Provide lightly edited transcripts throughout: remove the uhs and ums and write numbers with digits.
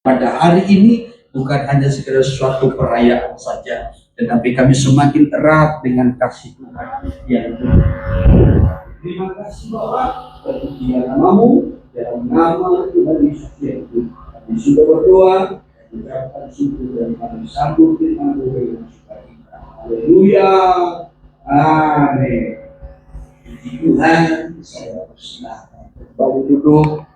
pada hari ini bukan hanya sekedar suatu perayaan saja, tetapi kami semakin erat dengan kasih Tuhan yang terima kasih Bapa, terpujilah namamu dalam nama Tuhan Yesus Kristus. Kami sudah berdoa, mengucapkan syukur dan kami sambut firman Tuhan yang sukacita. Haleluya, amin. Puji Tuhan, saya persilahkan kembali duduk.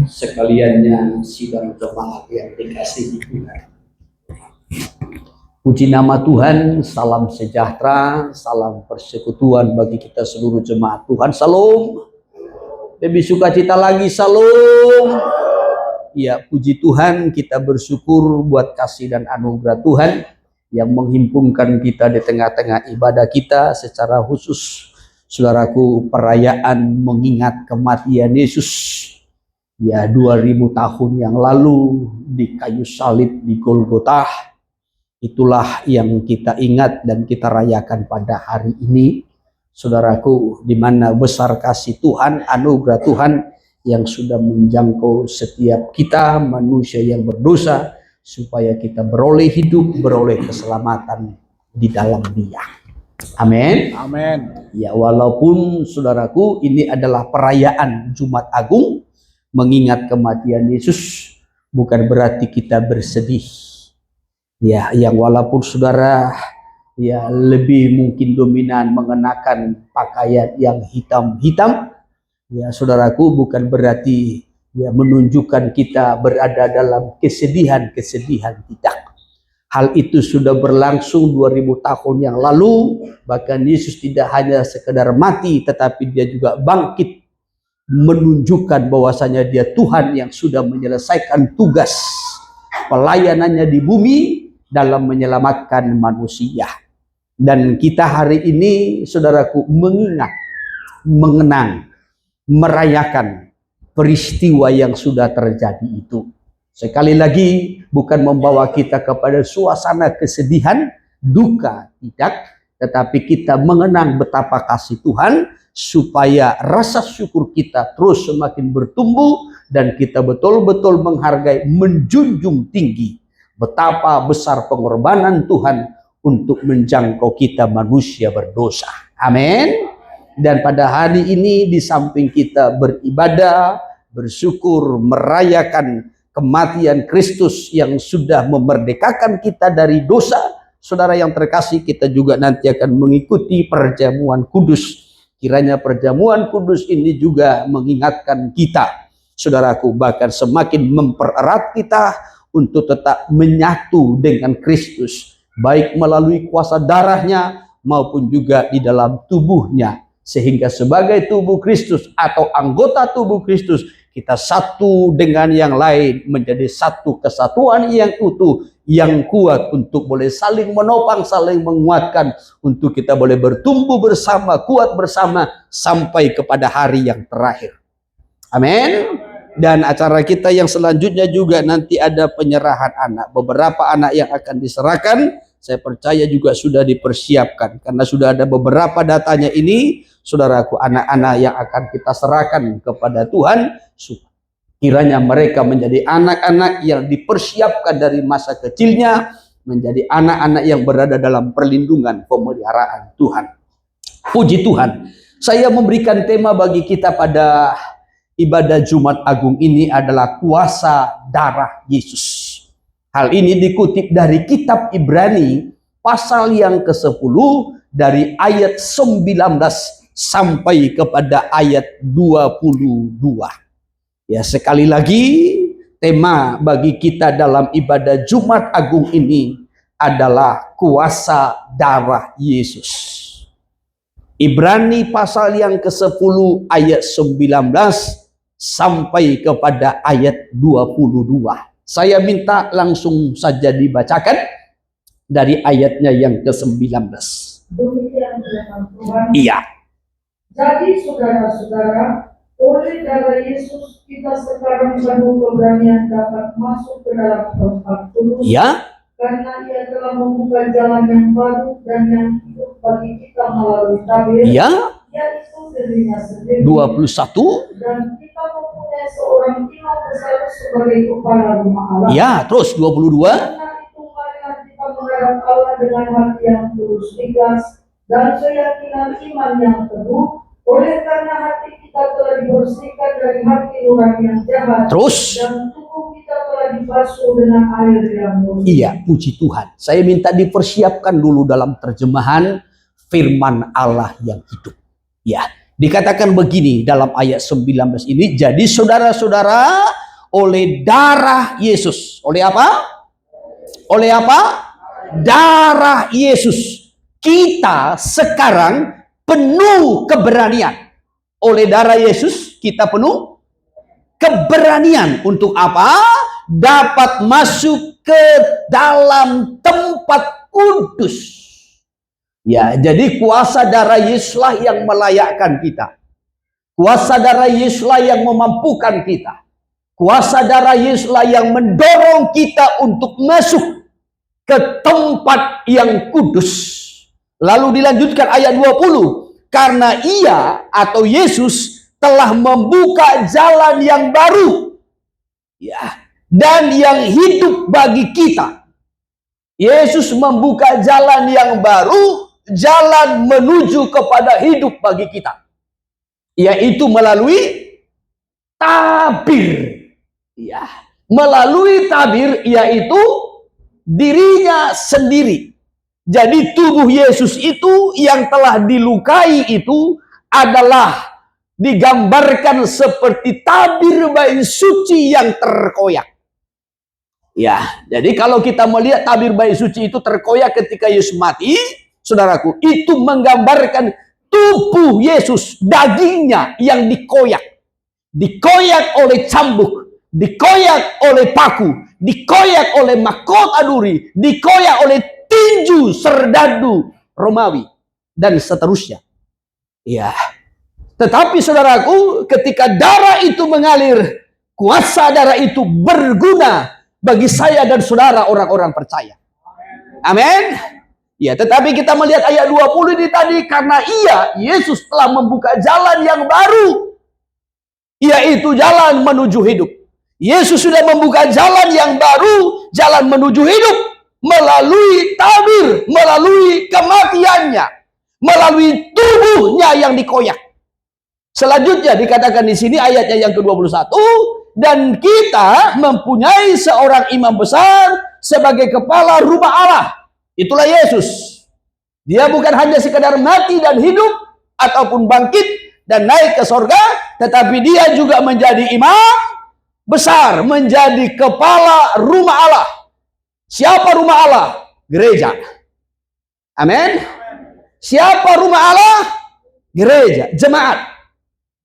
Sekaliannya sidang jemaat yang dikasihi Tuhan. Puji nama Tuhan, salam sejahtera, salam persekutuan bagi kita seluruh jemaat Tuhan. Salam. Lebih sukacita lagi, salam. Ya, puji Tuhan, kita bersyukur buat kasih dan anugerah Tuhan yang menghimpunkan kita di tengah-tengah ibadah kita secara khusus. Saudaraku, perayaan mengingat kematian Yesus. Ya, 2000 tahun yang lalu di kayu salib di Golgota, itulah yang kita ingat dan kita rayakan pada hari ini. Saudaraku, di mana besar kasih Tuhan, anugerah Tuhan yang sudah menjangkau setiap kita manusia yang berdosa, supaya kita beroleh hidup, beroleh keselamatan di dalam Dia. Amin. Amin. Ya, walaupun saudaraku ini adalah perayaan Jumat Agung, mengingat kematian Yesus, bukan berarti kita bersedih. Ya, yang walaupun saudara ya lebih mungkin dominan mengenakan pakaian yang hitam-hitam, ya saudaraku, bukan berarti ya menunjukkan kita berada dalam kesedihan-kesedihan, tidak. Hal itu sudah berlangsung 2000 tahun yang lalu. Bahkan Yesus tidak hanya sekedar mati, tetapi dia juga bangkit, menunjukkan bahwasanya dia Tuhan yang sudah menyelesaikan tugas pelayanannya di bumi dalam menyelamatkan manusia. Dan kita hari ini, saudaraku, mengingat, mengenang, merayakan peristiwa yang sudah terjadi itu. Sekali lagi, bukan membawa kita kepada suasana kesedihan, duka, tidak, tetapi kita mengenang betapa kasih Tuhan, supaya rasa syukur kita terus semakin bertumbuh dan kita betul-betul menghargai, menjunjung tinggi betapa besar pengorbanan Tuhan untuk menjangkau kita manusia berdosa. Amin. Dan pada hari ini, di samping kita beribadah, bersyukur, merayakan kematian Kristus yang sudah memerdekakan kita dari dosa, saudara yang terkasih, kita juga nanti akan mengikuti perjamuan kudus. Kiranya perjamuan kudus ini juga mengingatkan kita, saudaraku, bahkan semakin mempererat kita untuk tetap menyatu dengan Kristus, baik melalui kuasa darahnya maupun juga di dalam tubuhnya. Sehingga sebagai tubuh Kristus atau anggota tubuh Kristus, kita satu dengan yang lain menjadi satu kesatuan yang utuh, yang kuat untuk boleh saling menopang, saling menguatkan, untuk kita boleh bertumbuh bersama, kuat bersama sampai kepada hari yang terakhir. Amin. Dan acara kita yang selanjutnya juga nanti ada penyerahan anak. Beberapa anak yang akan diserahkan, saya percaya juga sudah dipersiapkan, karena sudah ada beberapa datanya ini, saudaraku, anak-anak yang akan kita serahkan kepada Tuhan, kiranya mereka menjadi anak-anak yang dipersiapkan dari masa kecilnya, menjadi anak-anak yang berada dalam perlindungan pemeliharaan Tuhan. Puji Tuhan. Saya memberikan tema bagi kita pada ibadah Jumat Agung ini adalah kuasa darah Yesus. Hal ini dikutip dari kitab Ibrani pasal yang ke-10 dari ayat 19 sampai kepada ayat 22. Ya, sekali lagi, tema bagi kita dalam ibadah Jumat Agung ini adalah kuasa darah Yesus. Ibrani pasal yang ke-10 ayat 19 sampai kepada ayat 22. Saya minta langsung saja dibacakan dari ayatnya yang ke-19. Demikian firman Tuhan. Iya. Jadi saudara-saudara, oleh darah Yesus kita sekarang penuh keberanian dapat masuk ke dalam tempat kudus. Ya. Karena Ia telah membuka jalan yang baru dan yang hidup bagi kita melalui tabir. Ya. Yaitu dirinya sendiri. 21. Dan kita kita mempunyai seorang imam besar sebagai kepala rumah Allah. Ya, terus 22. Karena itu marilah kita menghadap Allah dengan hati yang tulus ikhlas dan keyakinan iman yang teguh. Oleh karena hati kita telah dibersihkan dari hati nurani yang jahat. Terus. Dan tubuh kita telah dibasuh dengan air yang murni. Iya, puji Tuhan. Saya minta dipersiapkan dulu dalam terjemahan firman Allah yang hidup. Ya, dikatakan begini dalam ayat 19 ini. Jadi saudara-saudara, oleh darah Yesus. Oleh apa? Oleh apa? Darah Yesus. Kita sekarang penuh keberanian. Oleh darah Yesus kita penuh keberanian untuk apa? Dapat masuk ke dalam tempat kudus. Ya, jadi kuasa darah Yesuslah yang melayakkan kita. Kuasa darah Yesuslah yang memampukan kita. Kuasa darah Yesuslah yang mendorong kita untuk masuk ke tempat yang kudus. Lalu dilanjutkan ayat 20. Karena ia atau Yesus telah membuka jalan yang baru. Ya, dan yang hidup bagi kita. Yesus membuka jalan yang baru, jalan menuju kepada hidup bagi kita. Yaitu melalui tabir. Ya, melalui tabir yaitu dirinya sendiri. Jadi tubuh Yesus itu yang telah dilukai itu adalah digambarkan seperti tabir bayi suci yang terkoyak. Ya, jadi kalau kita melihat tabir bayi suci itu terkoyak ketika Yesus mati, saudaraku, itu menggambarkan tubuh Yesus, dagingnya yang dikoyak. Dikoyak oleh cambuk, dikoyak oleh paku, dikoyak oleh mahkota duri, dikoyak oleh tinju serdadu Romawi, dan seterusnya. Ya, tetapi saudaraku, ketika darah itu mengalir, kuasa darah itu berguna bagi saya dan saudara orang-orang percaya. Amin. Ya, tetapi kita melihat ayat 20 ini tadi, karena Yesus telah membuka jalan yang baru, yaitu jalan menuju hidup. Yesus sudah membuka jalan yang baru, jalan menuju hidup, melalui tabir, melalui kematiannya, melalui tubuhnya yang dikoyak. Selanjutnya dikatakan di sini ayatnya yang ke-21, dan kita mempunyai seorang imam besar sebagai kepala rumah Allah. Itulah Yesus. Dia bukan hanya sekedar mati dan hidup ataupun bangkit dan naik ke sorga, tetapi dia juga menjadi imam besar, menjadi kepala rumah Allah. Siapa rumah Allah? Gereja. Amin. Siapa rumah Allah? Gereja, jemaat.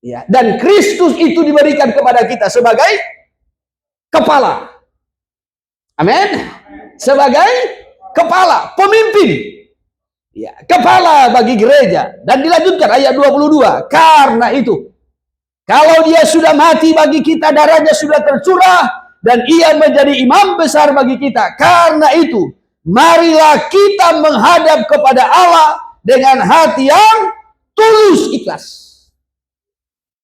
Ya, dan Kristus itu diberikan kepada kita sebagai kepala. Amin. Sebagai kepala, pemimpin. Ya, kepala bagi gereja. Dan dilanjutkan ayat 22. Karena itu, kalau dia sudah mati bagi kita, darahnya sudah tercurah, dan ia menjadi imam besar bagi kita. Karena itu, marilah kita menghadap kepada Allah dengan hati yang tulus ikhlas.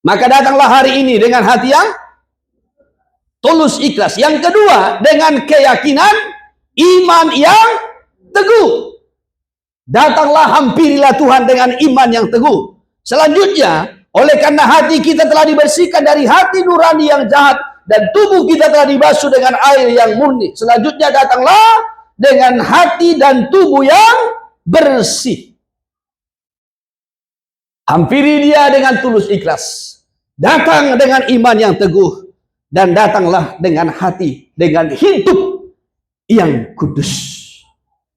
Maka datanglah hari ini dengan hati yang tulus ikhlas. Yang kedua, dengan keyakinan iman yang teguh. Datanglah, hampirilah Tuhan dengan iman yang teguh. Selanjutnya, oleh karena hati kita telah dibersihkan dari hati nurani yang jahat, dan tubuh kita telah dibasuh dengan air yang murni. Selanjutnya datanglah dengan hati dan tubuh yang bersih. Hampiri dia dengan tulus ikhlas. Datang dengan iman yang teguh. Dan datanglah dengan hati, dengan hidup yang kudus.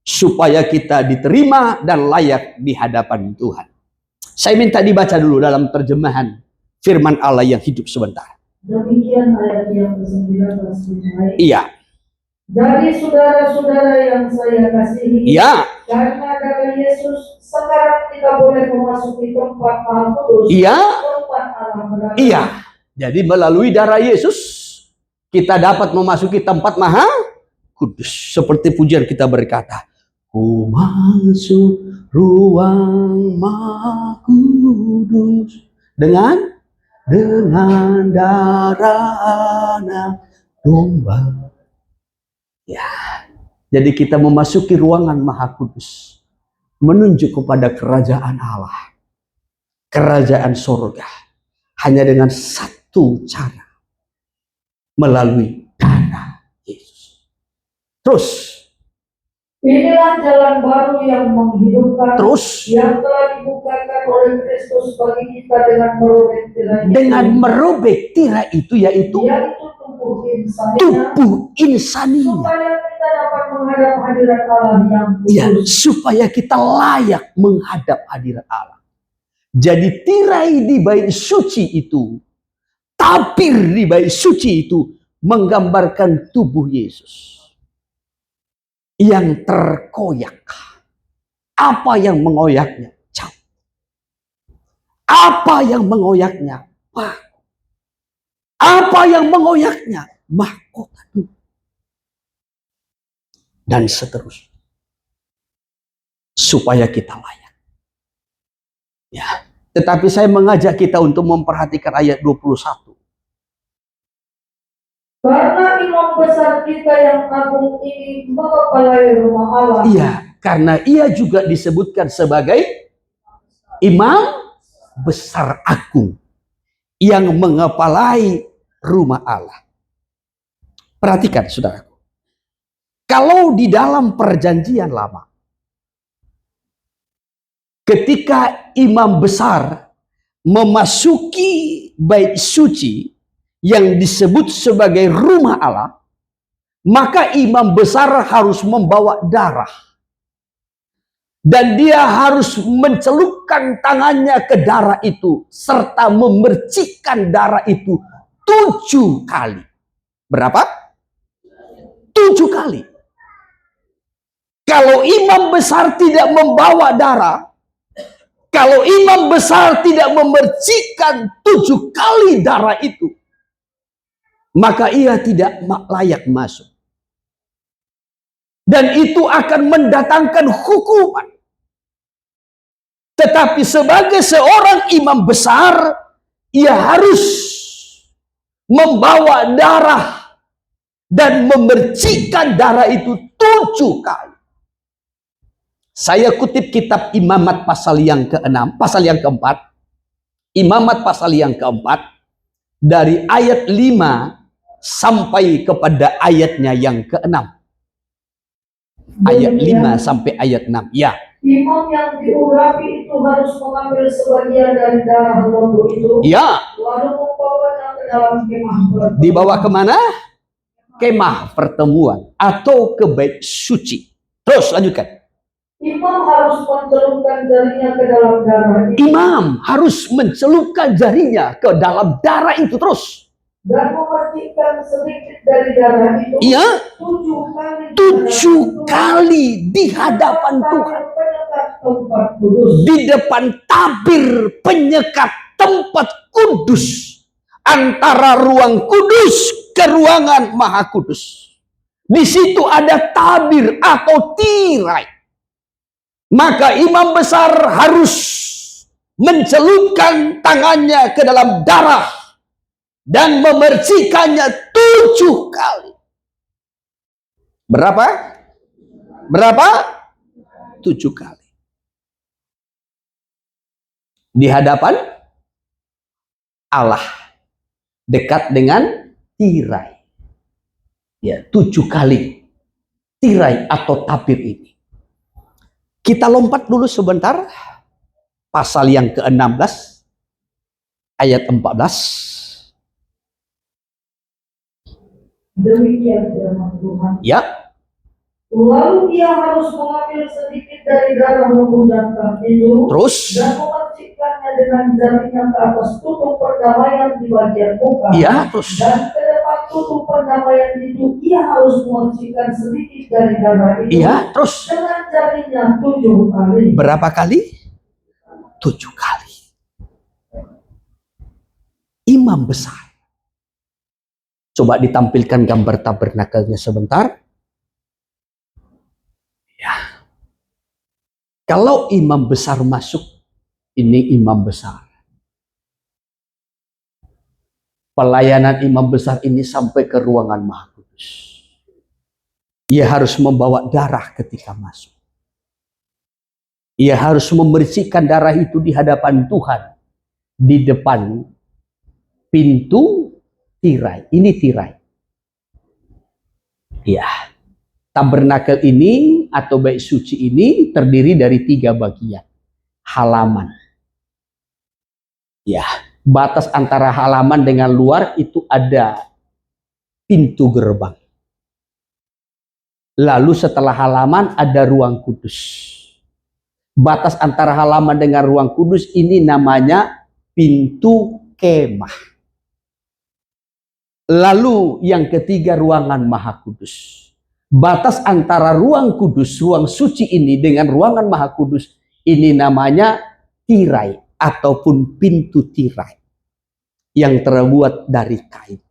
Supaya kita diterima dan layak di hadapan Tuhan. Saya minta dibaca dulu dalam terjemahan firman Allah yang hidup sebentar. Demikian ayat yang ke-19 dimulai. Iya. Jadi saudara-saudara yang saya kasihi, Iya. karena darah Yesus sekarang kita boleh memasuki tempat Maha Kudus. Iya. Tempat Allah berada. Iya. Jadi melalui darah Yesus kita dapat memasuki tempat Maha Kudus. Seperti pujian kita berkata, ku masuk ruang Maha Kudus dengan dengan darah anak domba. Ya, jadi kita memasuki ruangan Maha Kudus, menunjuk kepada kerajaan Allah, kerajaan surga, hanya dengan satu cara, melalui darah Yesus. Terus, inilah jalan baru yang menghidupkan, terus yang telah dibukakan oleh Kristus bagi kita dengan merobek tirai itu. dengan merobek tirai itu, yaitu Yaitu tubuh insaninya, tubuh insaninya. supaya kita dapat menghadap hadirat Allah yang Ya, kudus. supaya kita layak menghadap hadirat Allah. Jadi tirai di bait suci itu, tabir di bait suci itu menggambarkan tubuh Yesus yang terkoyak. Apa yang mengoyaknya? Cap. Apa yang mengoyaknya? Paku. Apa yang mengoyaknya? Mahkota. Dan seterusnya. Supaya kita layak. Ya. Tetapi saya mengajak kita untuk memperhatikan ayat 21. Karena imam besar kita yang agung ini mengepalai rumah Allah. Iya, karena ia juga disebutkan sebagai imam besar agung yang mengepalai rumah Allah. Perhatikan saudaraku. Kalau di dalam perjanjian lama, ketika imam besar memasuki bait suci yang disebut sebagai rumah Allah, maka imam besar harus membawa darah. Dan dia harus mencelupkan tangannya ke darah itu, serta memercikkan darah itu 7 kali. Berapa? 7 kali. Kalau imam besar tidak membawa darah, kalau imam besar tidak memercikkan 7 kali darah itu, maka ia tidak layak masuk. Dan itu akan mendatangkan hukuman. Tetapi sebagai seorang imam besar, ia harus membawa darah dan memercikkan darah itu 7 kali. Saya kutip kitab Imamat pasal yang ke-6, pasal yang ke-4. Imamat pasal yang ke-4 dari ayat 5 sampai kepada ayatnya yang ke-6. Ayat 5 sampai ayat 6. Ya. Imam yang diurapi itu harus mengambil sebagian dari darah lembu itu. Ya. Lalu membawanya ke dalam kemah pertemuan. Dibawa kemana? Kemah pertemuan atau ke bait suci. Terus lanjutkan. Imam harus mencelupkan jarinya ke dalam darah itu. Imam harus mencelupkan jarinya ke dalam darah itu terus. Dan memercikkan sedikit dari darah itu. Iya. 7 kali. 7 kali di hadapan Tuhan. Di depan tabir penyekat tempat kudus. Antara ruang kudus ke ruangan Maha Kudus. Di situ ada tabir atau tirai. Maka imam besar harus mencelupkan tangannya ke dalam darah dan memercikannya 7 kali. Berapa? Berapa? 7 kali. Di hadapan Allah. Dekat dengan tirai. Ya, 7 kali. Tirai atau tabir ini. Kita lompat dulu sebentar. Pasal yang ke-16. Ayat 14. Demikian firman Tuhan. Ya. Lalu ia harus mengambil sedikit dari darah lembu jantan itu. Terus. Dan memercikkannya dengan jarinya ke atas tutup perdamaian di bagian muka. Ya, terus. Dan ke depan tutup perdamaian itu ia harus memercikkan sedikit dari darah itu. Iya, terus. Dengan jarinya 7 kali. Berapa kali? 7 kali. Imam besar. Coba ditampilkan gambar tabernakelnya sebentar. Ya. Kalau imam besar masuk, ini imam besar. pelayanan imam besar ini sampai ke ruangan Maha Kudus. Ia harus membawa darah ketika masuk. Ia harus membersihkan darah itu di hadapan Tuhan, di depan pintu tirai. Ini tirai. Ya, tabernakel ini atau bait suci ini terdiri dari 3 bagian. Halaman. Ya, batas antara halaman dengan luar itu ada pintu gerbang. Lalu setelah halaman ada ruang kudus. Batas antara halaman dengan ruang kudus ini namanya pintu kemah. Lalu yang ketiga ruangan Maha Kudus. Batas antara ruang kudus, ruang suci ini dengan ruangan Maha Kudus ini namanya tirai ataupun pintu tirai yang terbuat dari kain.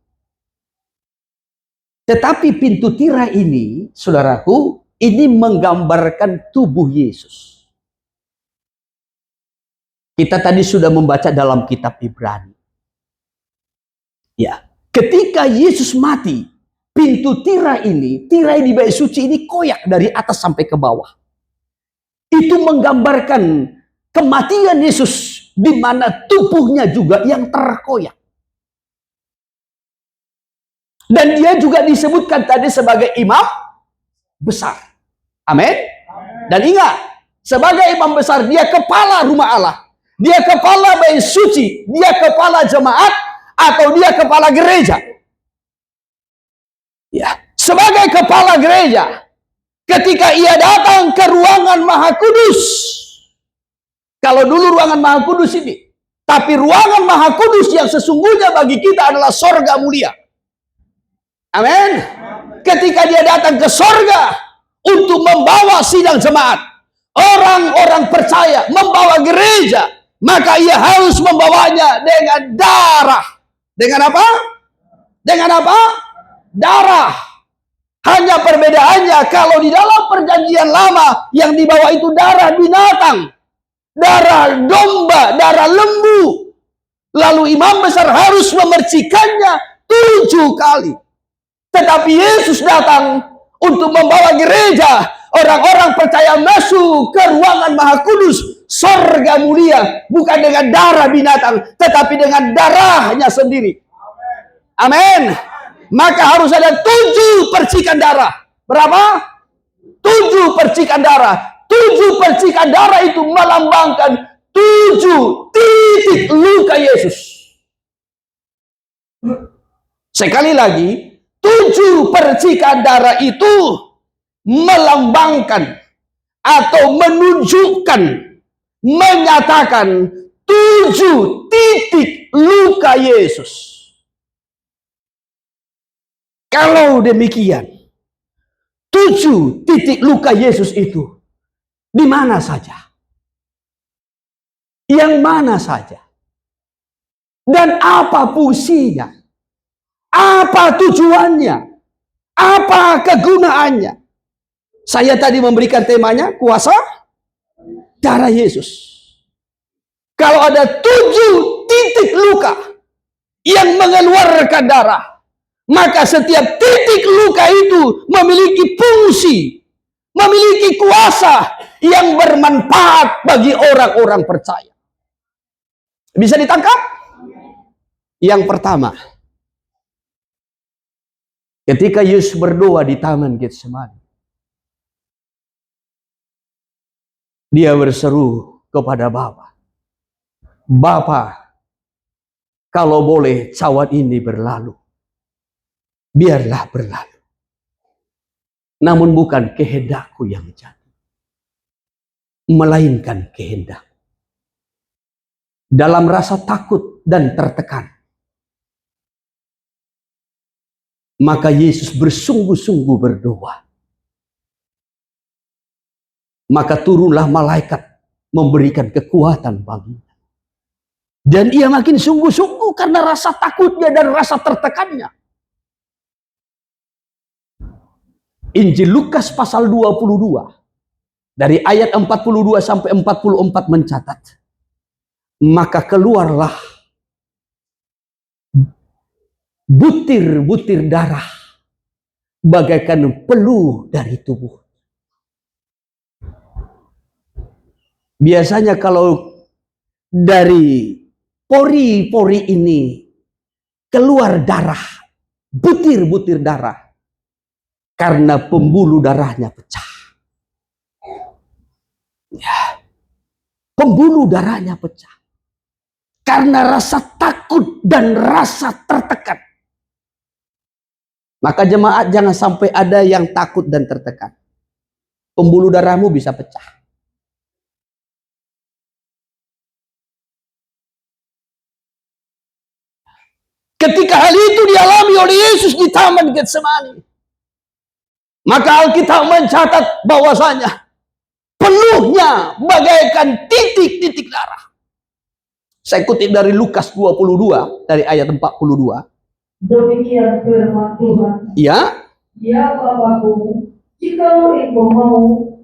Tetapi pintu tirai ini, saudaraku, ini menggambarkan tubuh Yesus. Kita tadi sudah membaca dalam kitab Ibrani. Ya, ketika Yesus mati, pintu tirai ini, tirai di bait suci ini koyak dari atas sampai ke bawah. Itu menggambarkan kematian Yesus di mana tubuhnya juga yang terkoyak. Dan dia juga disebutkan tadi sebagai imam besar. Amin. Dan ingat, sebagai imam besar dia kepala rumah Allah. Dia kepala bait suci, dia kepala jemaat, atau dia kepala gereja. Ya, sebagai kepala gereja, ketika ia datang ke ruangan Maha Kudus, kalau dulu ruangan Maha Kudus ini, tapi ruangan Maha Kudus yang sesungguhnya bagi kita adalah sorga mulia. Amin. Ketika dia datang ke sorga untuk membawa sidang jemaat, orang-orang percaya, membawa gereja, maka ia harus membawanya dengan darah. Dengan apa? Dengan apa? Darah. Hanya perbedaannya kalau di dalam perjanjian lama yang dibawa itu darah binatang, darah domba, darah lembu. Lalu imam besar harus memercikannya 7 kali. Tetapi Yesus datang untuk membawa gereja. Orang-orang percaya masuk ke ruangan Maha Kudus, sorga mulia, bukan dengan darah binatang, tetapi dengan darahnya sendiri. Amin. Maka harus ada 7 percikan darah. Berapa? 7 percikan darah. 7 percikan darah itu melambangkan 7 titik luka Yesus. Sekali lagi, 7 percikan darah itu melambangkan atau menunjukkan, menyatakan 7 titik luka Yesus. Kalau demikian, 7 titik luka Yesus itu di mana saja? Yang mana saja? Dan apa fungsinya? Apa tujuannya? Apa kegunaannya? Saya tadi memberikan temanya kuasa darah Yesus. Kalau ada 7 titik luka yang mengeluarkan darah, maka setiap titik luka itu memiliki fungsi, memiliki kuasa yang bermanfaat bagi orang-orang percaya. Bisa ditangkap? Yang pertama, ketika Yesus berdoa di Taman Getsemani, dia berseru kepada Bapa, Bapa, kalau boleh cawan ini berlalu, biarlah berlalu. Namun bukan kehendakku yang jadi, melainkan kehendak. Dalam rasa takut dan tertekan, maka Yesus bersungguh-sungguh berdoa. Maka turunlah malaikat memberikan kekuatan baginya. Dan ia makin sungguh-sungguh karena rasa takutnya dan rasa tertekannya. Injil Lukas pasal 22 dari ayat 42 sampai 44 mencatat, maka keluarlah butir-butir darah bagaikan peluh dari tubuh. Biasanya kalau dari pori-pori ini keluar darah, butir-butir darah, karena pembuluh darahnya pecah. Ya. Pembuluh darahnya pecah. Karena rasa takut dan rasa tertekan. Maka jemaat jangan sampai ada yang takut dan tertekan. Pembuluh darahmu bisa pecah. Ketika hal itu dialami oleh Yesus di Taman Getsemani, maka Alkitab mencatat bahwasanya peluhnya bagaikan titik-titik darah. Saya kutip dari Lukas 22 dari ayat 42. Demikian firman Tuhan. Ya. Ya Bapakku, jikalau engkau mau,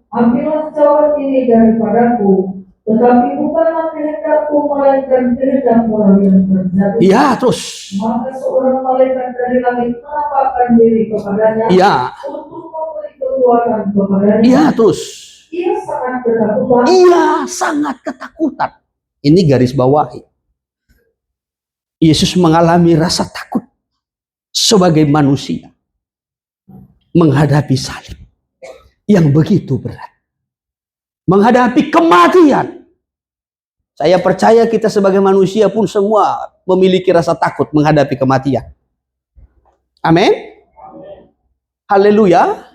ambillah cawan ini daripadaku, tetapi bukanlah kehendakku, melainkan kehendakmu yang terjadi. Ya, terus. Maka seorang malaikat dari langit menampakkan diri kepadanya. Ya. Untuk memberi kekuatan kepadanya. Ya, terus. Ia sangat ketakutan. Ia sangat ketakutan. Ini garis bawahi. Yesus mengalami rasa takut sebagai manusia menghadapi salib yang begitu berat, menghadapi kematian. Saya percaya kita sebagai manusia pun semua memiliki rasa takut menghadapi kematian. Amin. Haleluya.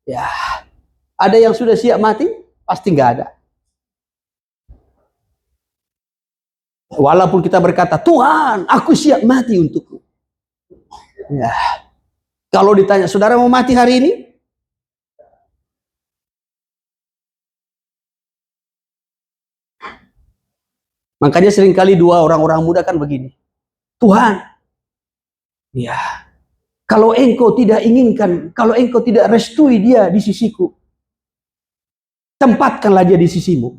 Ya, ada yang sudah siap mati? Pasti nggak ada. Walaupun kita berkata, Tuhan, aku siap mati untukmu. Ya. Kalau ditanya, saudara mau mati hari ini? Makanya seringkali dua orang-orang muda kan begini. Tuhan, ya, kalau engkau tidak inginkan, kalau engkau tidak restui dia di sisiku, tempatkanlah dia di sisimu.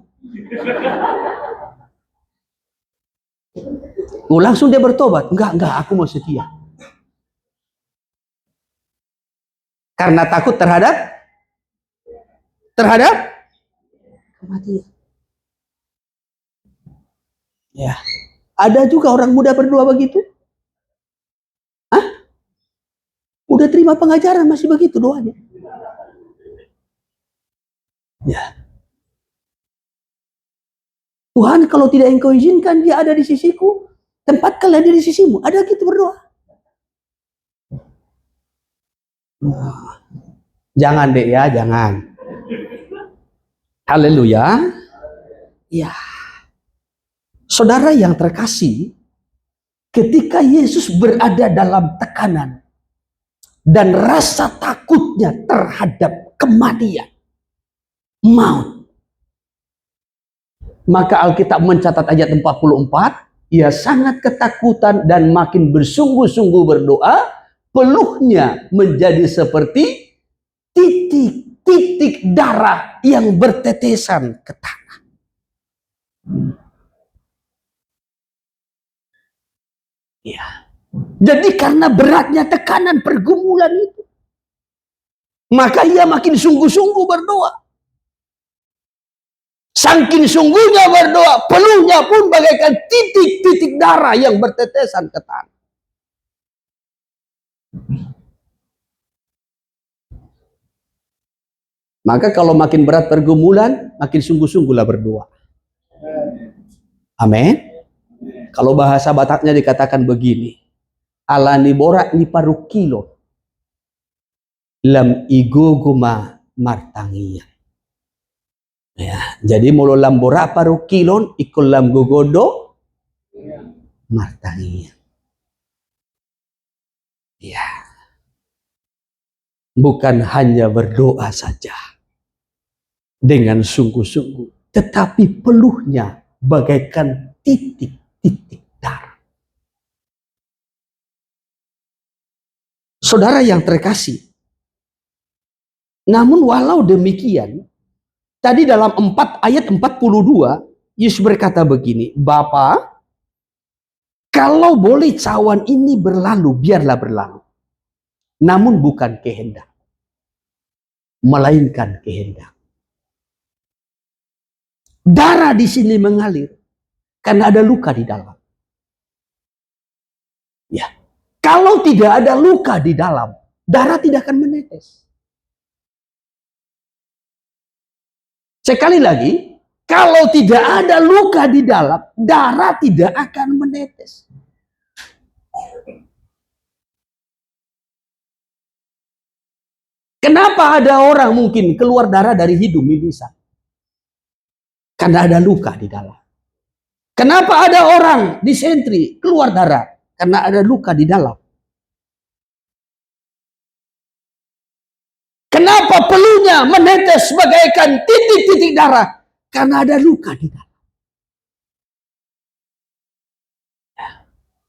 Langsung dia bertobat. Enggak, aku mau setia. Karena takut terhadap kematian. Ya. Ada juga orang muda berdoa begitu. Hah? Udah terima pengajaran masih begitu doanya. Ya. Tuhan, kalau tidak engkau izinkan dia ada di sisiku, tempatkanlah dia di sisimu. Ada gitu berdoa. Jangan dek ya, jangan. Haleluya. Ya. Saudara yang terkasih, ketika Yesus berada dalam tekanan dan rasa takutnya terhadap kematian, maut, maka Alkitab mencatat ayat 44, ia sangat ketakutan dan makin bersungguh-sungguh berdoa, peluhnya menjadi seperti titik-titik darah yang bertetesan ke tanah. Ya. Jadi karena beratnya tekanan pergumulan itu, maka ia makin sungguh-sungguh berdoa. Saking sungguhnya berdoa, peluhnya pun bagaikan titik-titik darah yang bertetesan ke tanah. Maka kalau makin berat pergumulan, makin sungguh-sungguhlah berdoa. Amin. Kalau bahasa Bataknya dikatakan begini, alani borak ni paru kilo lam igoguma martangia. Ya, jadi mulu lam borak paru kilon ikul lam gogodo martangia. Ya. Bukan hanya berdoa saja dengan sungguh-sungguh, tetapi peluhnya bagaikan titik-titik darah. Saudara yang terkasih, namun walau demikian, tadi dalam 4 ayat 42, Yesus berkata begini, Bapa, Kalau boleh cawan ini berlalu, biarlah berlalu. Namun bukan kehendak, melainkan kehendak. Darah di sini mengalir karena ada luka di dalam. Ya, kalau tidak ada luka di dalam, darah tidak akan menetes. Sekali lagi, kalau tidak ada luka di dalam, darah tidak akan menetes. Kenapa ada orang mungkin keluar darah dari hidung bisa? Karena ada luka di dalam. Kenapa ada orang disentri keluar darah? Karena ada luka di dalam. Kenapa pelunya menetes bagaikan titik-titik darah? Karena ada luka di dalam.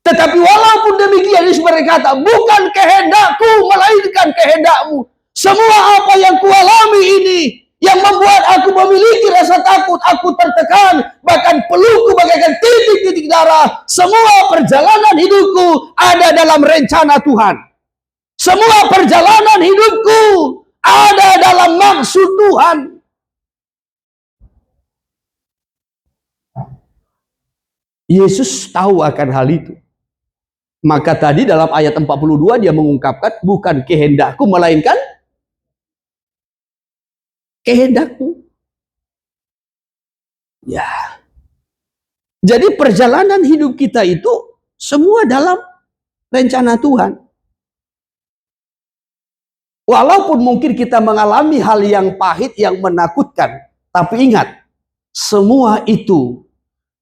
Tetapi walaupun demikian, Yesus berkata, bukan kehendakku, melainkan kehendakmu. Semua apa yang kualami ini, yang membuat aku memiliki rasa takut, aku tertekan, bahkan peluku bagaikan titik-titik darah. Semua perjalanan hidupku ada dalam rencana Tuhan. Semua perjalanan hidupku ada dalam maksud Tuhan. Yesus tahu akan hal itu. Maka tadi dalam ayat 42 dia mengungkapkan, bukan kehendakku melainkan kehendakmu. Ya. Jadi perjalanan hidup kita itu semua dalam rencana Tuhan. Walaupun mungkin kita mengalami hal yang pahit, yang menakutkan, tapi ingat, semua itu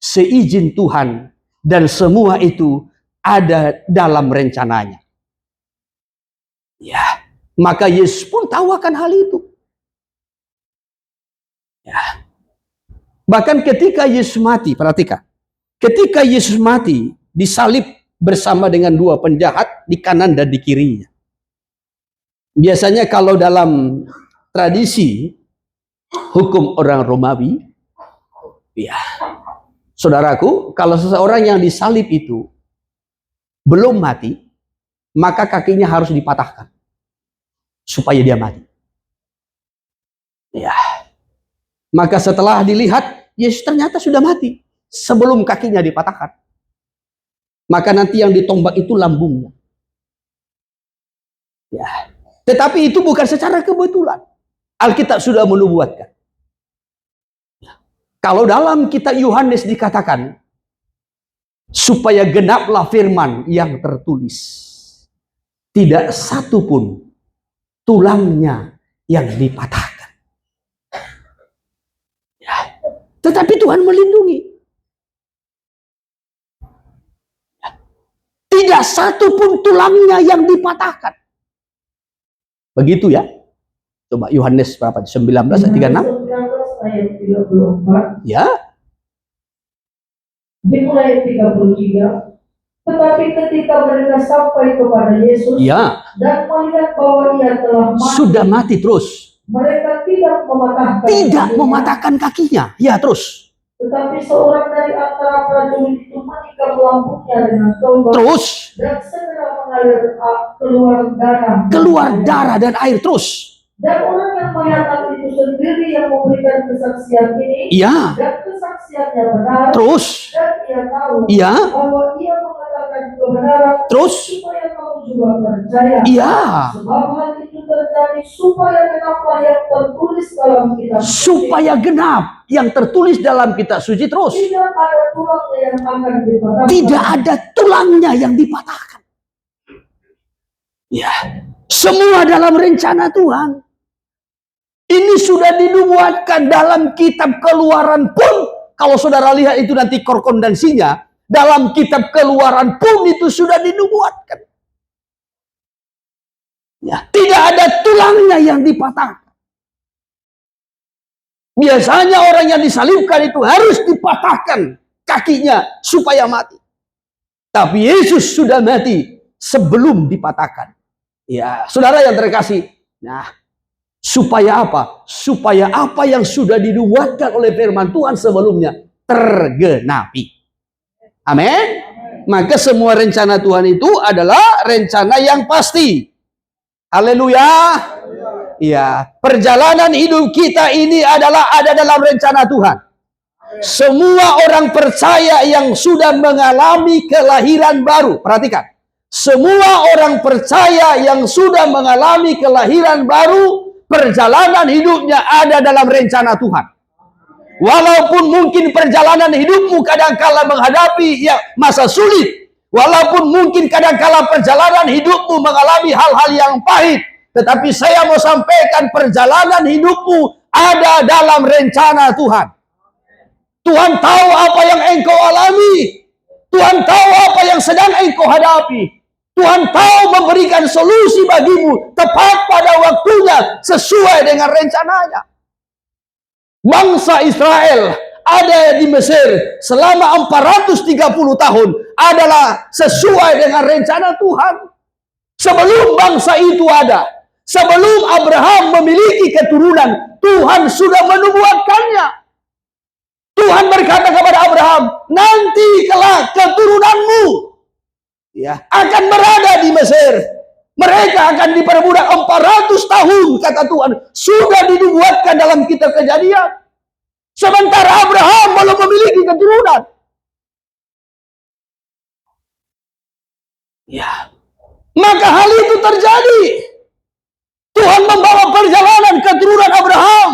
seizin Tuhan dan semua itu ada dalam rencananya. Ya, maka Yesus pun tahu akan hal itu. Ya. Bahkan ketika Yesus mati, perhatikan. Ketika Yesus mati, disalib bersama dengan dua penjahat di kanan dan di kirinya. Biasanya kalau dalam tradisi hukum orang Romawi, ya, saudaraku, kalau seseorang yang disalib itu belum mati, maka kakinya harus dipatahkan supaya dia mati. Ya. Maka setelah dilihat, Yesus ternyata sudah mati sebelum kakinya dipatahkan. Maka nanti yang ditombak itu lambungnya. Ya. Tetapi itu bukan secara kebetulan. Alkitab sudah menubuatkan. Ya. Kalau dalam kitab Yohanes dikatakan, supaya genaplah firman yang tertulis. Tidak satu pun tulangnya yang dipatahkan. Ya. Tetapi Tuhan melindungi. Ya. Tidak satu pun tulangnya yang dipatahkan. Begitu ya. Coba Yohanes berapa? 19 ayat 36. 19 ayat 34. Ya. Dimulai 33. Tetapi ketika mereka sampai kepada Yesus, Ya. dan melihat bahwa ia telah mati, Sudah mati terus. mereka tidak mematahkan Tidak kakinya. mematahkan kakinya. Ya terus. Tetapi seorang dari antara prajurit itu menikam lambungnya dengan tombak, Terus. dan segera mengalir keluar darah. Keluar darah dan air terus. Dan orang yang melihat hal itu sendiri yang memberikan kesaksian ini, Ya. dan kesaksiannya benar, Terus. dan ia tahu Ya. bahwa ia mengatakan kebenaran, Terus. supaya kamu juga percaya. Iya. Sebab hal itu terjadi supaya genaplah yang tertulis dalam kitab suci. Supaya genap yang tertulis dalam kitab suci terus. Tidak ada tulangnya yang akan dipatahkan. Tidak ada tulangnya yang dipatahkan. Ya. Semua dalam rencana Tuhan. Ini sudah dinubuatkan dalam kitab Keluaran pun. Kalau saudara lihat itu nanti korrespondensinya. Dalam kitab Keluaran pun itu sudah dinubuatkan. Ya, tidak ada tulangnya yang dipatahkan. Biasanya orang yang disalibkan itu harus dipatahkan kakinya supaya mati. Tapi Yesus sudah mati sebelum dipatahkan. Ya, saudara yang terkasih. Nah, supaya apa? Supaya apa yang sudah dinubuatkan oleh firman Tuhan sebelumnya tergenapi. Amin. Maka semua rencana Tuhan itu adalah rencana yang pasti. Haleluya. Ya, perjalanan hidup kita ini adalah ada dalam rencana Tuhan. Semua orang percaya yang sudah mengalami kelahiran baru, perhatikan. Semua orang percaya yang sudah mengalami kelahiran baru, perjalanan hidupnya ada dalam rencana Tuhan. Walaupun mungkin perjalanan hidupmu kadangkala menghadapi masa sulit, walaupun mungkin kadangkala perjalanan hidupmu mengalami hal-hal yang pahit, tetapi saya mau sampaikan perjalanan hidupmu ada dalam rencana Tuhan. Tuhan tahu apa yang engkau alami. Tuhan tahu apa yang sedang engkau hadapi. Tuhan tahu memberikan solusi bagimu tepat pada waktunya sesuai dengan rencananya. Bangsa Israel ada di Mesir selama 430 tahun adalah sesuai dengan rencana Tuhan. Sebelum bangsa itu ada, sebelum Abraham memiliki keturunan, Tuhan sudah menubuatkannya. Tuhan berkata kepada Abraham, nanti kelak keturunanmu akan berada di Mesir. Mereka akan diperbudak 400 tahun, kata Tuhan. Sudah dinubuatkan dalam kitab Kejadian. Sementara Abraham belum memiliki keturunan. Maka hal itu terjadi. Tuhan membawa perjalanan keturunan Abraham.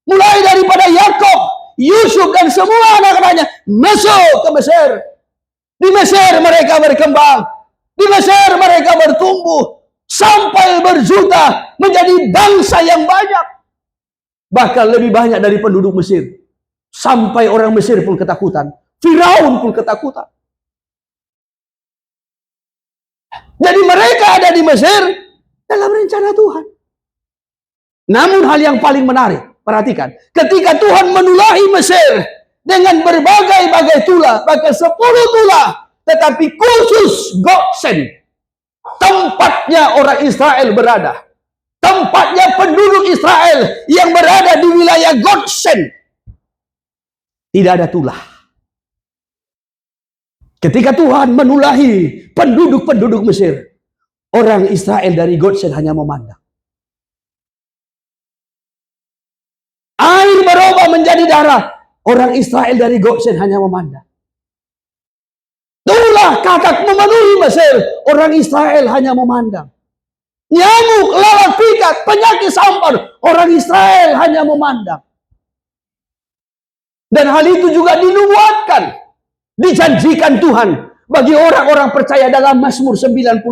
Mulai daripada Yakub, Yusuf dan semua anak-anaknya masuk ke Mesir. Di Mesir mereka berkembang. Di Mesir mereka bertumbuh. Sampai berjuta menjadi bangsa yang banyak. Bahkan lebih banyak dari penduduk Mesir. Sampai orang Mesir pun ketakutan. Firaun pun ketakutan. Jadi mereka ada di Mesir dalam rencana Tuhan. Namun hal yang paling menarik, perhatikan. Ketika Tuhan menulahi Mesir dengan berbagai-bagai tulah, bahkan 10 tulah, tetapi khusus Goshen, tempatnya orang Israel berada, tempatnya penduduk Israel yang berada di wilayah Goshen, tidak ada tulah. Ketika Tuhan menulahi penduduk-penduduk Mesir, orang Israel dari Goshen hanya memandang. Air berubah menjadi darah. Orang Israel dari Goshen hanya memandang. Tulah kakak memenuhi Mesir. Orang Israel hanya memandang. Nyamuk, lalat pikat, penyakit sampar. Orang Israel hanya memandang. Dan hal itu juga dinubuatkan. Dijanjikan Tuhan bagi orang-orang percaya dalam Mazmur 91.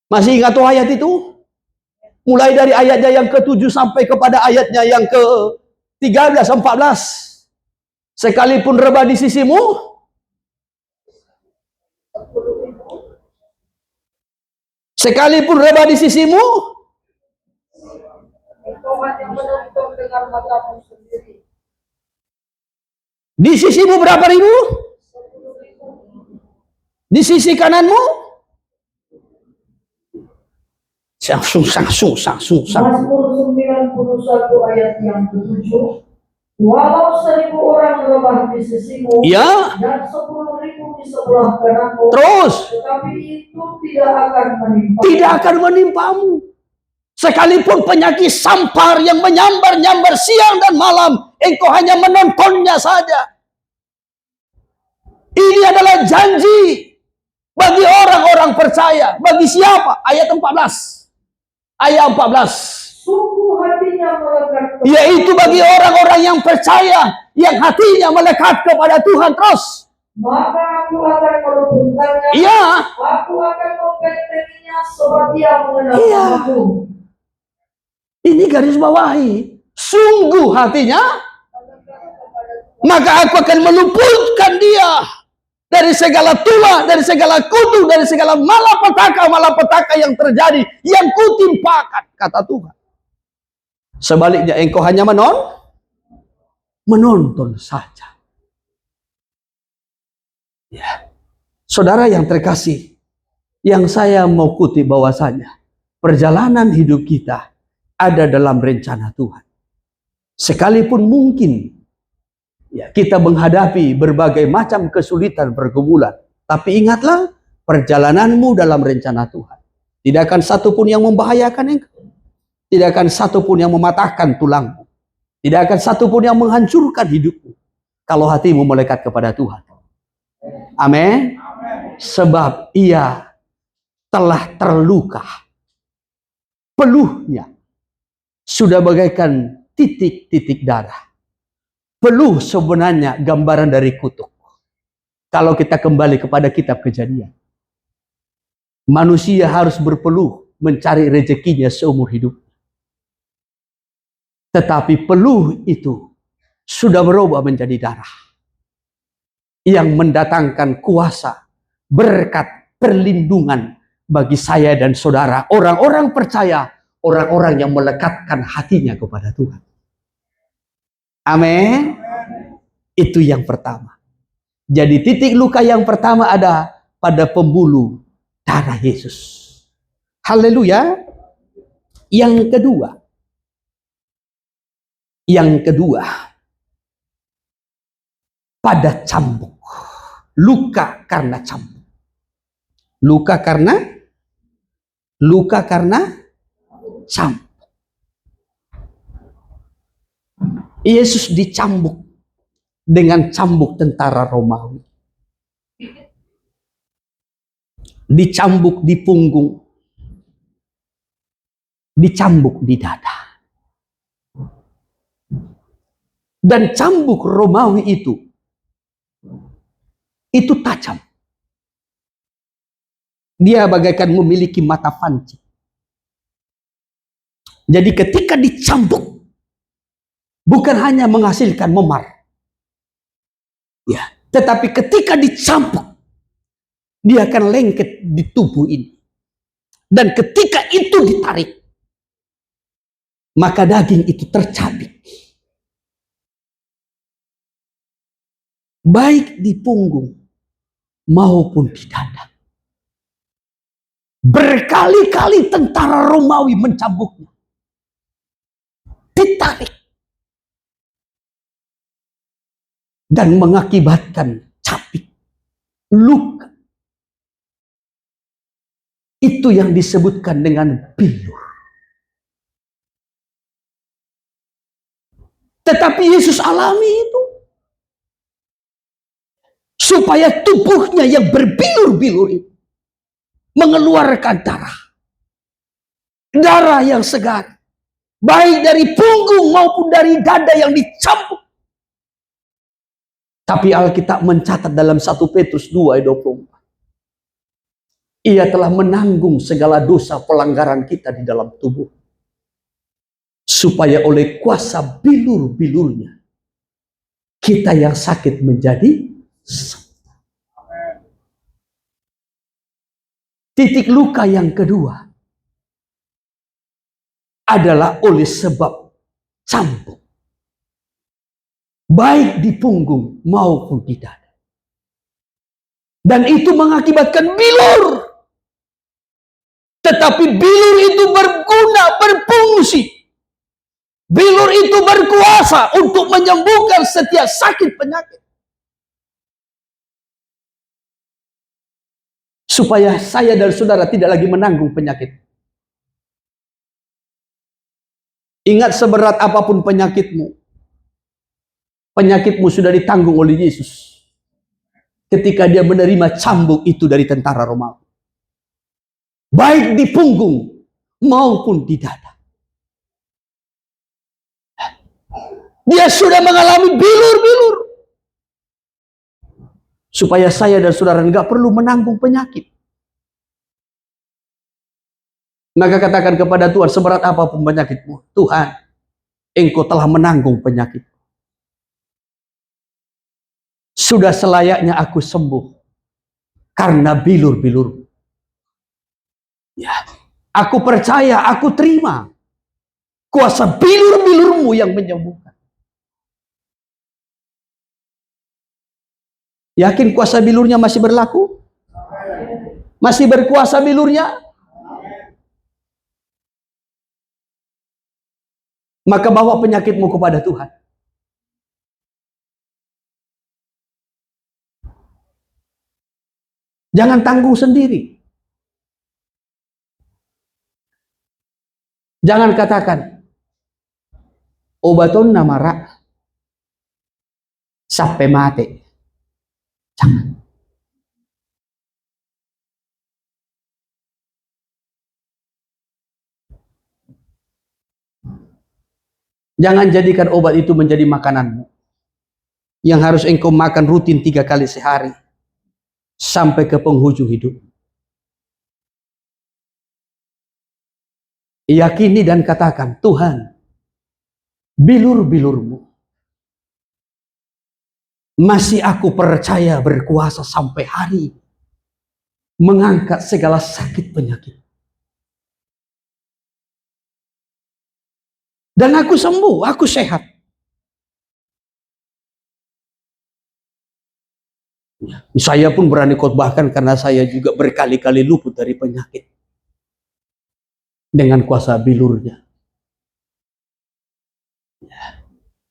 Masih ingat tuh ayat itu? Mulai dari ayatnya yang ke-7 sampai kepada ayatnya yang ke-13, 14. Sekalipun rebah di sisimu, sekalipun rebah di sisimu, di sisimu berapa ribu? Di sisi kananmu? Mazmur 91 ayat yang ke-7. Walau 1.000 orang rebah di sisimu, dan 10.000 di sebelah kananmu, terus, tetapi itu tidak akan menimpamu. Tidak akan menimpamu. Sekalipun penyakit sampar yang menyambar-nyambar siang dan malam, engkau hanya menontonnya saja. Ini adalah janji bagi orang-orang percaya. Bagi siapa? Ayat 14. Ayat 14. Sungguh hatinya melekat, yaitu bagi orang-orang yang percaya, yang hatinya melekat kepada Tuhan terus. Maka aku akan meluputkannya. Aku akan membentenginya sebab dia mengenal aku. Ini garis bawahi. Sungguh hatinya, maka aku akan meluputkan dia dari segala tulah, dari segala kutu, dari segala malapetaka yang terjadi, yang kutimpakan, kata Tuhan. Sebaliknya engkau hanya menonton saja. Saudara yang terkasih, yang saya mau kutip bahwasanya perjalanan hidup kita ada dalam rencana Tuhan. Sekalipun mungkin Ya, kita menghadapi berbagai macam kesulitan pergumulan. Tapi ingatlah, perjalananmu dalam rencana Tuhan. Tidak akan satu pun yang membahayakan engkau. Tidak akan satu pun yang mematahkan tulangmu. Tidak akan satu pun yang menghancurkan hidupmu. Kalau hatimu melekat kepada Tuhan. Amin. Sebab ia telah terluka. Peluhnya sudah bagaikan titik-titik darah. Peluh sebenarnya gambaran dari kutuk. Kalau kita kembali kepada kitab Kejadian. Manusia harus berpeluh mencari rezekinya seumur hidup. Tetapi peluh itu sudah berubah menjadi darah. Yang mendatangkan kuasa, berkat, perlindungan bagi saya dan saudara. Orang-orang percaya, orang-orang yang melekatkan hatinya kepada Tuhan. Amin. Itu yang pertama. Jadi titik luka yang pertama ada pada pembuluh darah Yesus. Haleluya. Yang kedua, pada cambuk. Luka karena cambuk. Luka karena cambuk. Yesus dicambuk dengan cambuk tentara Romawi. Dicambuk di punggung. Dicambuk di dada. Dan cambuk Romawi itu tajam. Dia bagaikan memiliki mata panci. Jadi ketika dicambuk, bukan hanya menghasilkan memar. Ya, tetapi ketika dicambuk, dia akan lengket di tubuh ini. Dan ketika itu ditarik, maka daging itu tercabik. Baik di punggung maupun di dada. Berkali-kali tentara Romawi mencambuknya. Ditarik. Dan mengakibatkan cabik. Luka. Itu yang disebutkan dengan bilur. Tetapi Yesus alami itu. Supaya tubuhnya yang berbilur-bilur itu mengeluarkan darah. Darah yang segar. Baik dari punggung maupun dari dada yang dicambuk. Tapi Alkitab mencatat dalam 1 Petrus 2 ayat 24. Ia telah menanggung segala dosa pelanggaran kita di dalam tubuh. Supaya oleh kuasa bilur-bilurnya, kita yang sakit menjadi sembuh. Titik luka yang kedua adalah oleh sebab cambuk. Baik di punggung maupun di dada. Dan itu mengakibatkan bilur. Tetapi bilur itu berguna, berfungsi. Bilur itu berkuasa untuk menyembuhkan setiap sakit penyakit. Supaya saya dan saudara tidak lagi menanggung penyakit. Ingat, seberat apapun penyakitmu, penyakitmu sudah ditanggung oleh Yesus. Ketika dia menerima cambuk itu dari tentara Romawi. Baik di punggung maupun di dada. Dia sudah mengalami bilur-bilur. Supaya saya dan saudara nggak perlu menanggung penyakit. Maka katakan kepada Tuhan, seberat apapun penyakitmu, Tuhan, Engkau telah menanggung penyakit. Sudah selayaknya aku sembuh karena bilur-bilur. Ya, aku percaya, aku terima kuasa bilur-bilurmu yang menyembuhkan. Yakin kuasa bilurnya masih berlaku? Masih berkuasa bilurnya? Maka bawa penyakitmu kepada Tuhan. Jangan tanggung sendiri. Jangan katakan, obaton namara sampai mati. Jangan. Jangan jadikan obat itu menjadi makananmu. Yang harus engkau makan rutin 3 kali sehari. Sampai ke penghujung hidup. Yakini dan katakan, Tuhan, bilur-bilurmu masih aku percaya berkuasa sampai hari mengangkat segala sakit penyakit. Dan aku sembuh, aku sehat. Saya pun berani khotbahkan karena saya juga berkali-kali luput dari penyakit. Dengan kuasa bilurnya.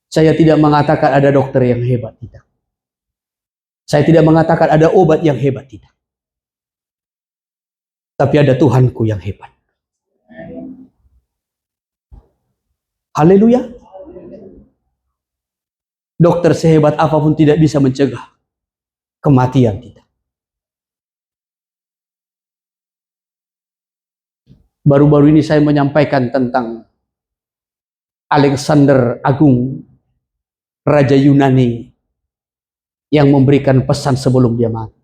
Saya tidak mengatakan ada dokter yang hebat, tidak. Saya tidak mengatakan ada obat yang hebat, tidak. Tapi ada Tuhanku yang hebat. Haleluya. Dokter sehebat apapun tidak bisa mencegah kematian kita. Baru-baru ini saya menyampaikan tentang Alexander Agung, Raja Yunani, yang memberikan pesan sebelum dia mati.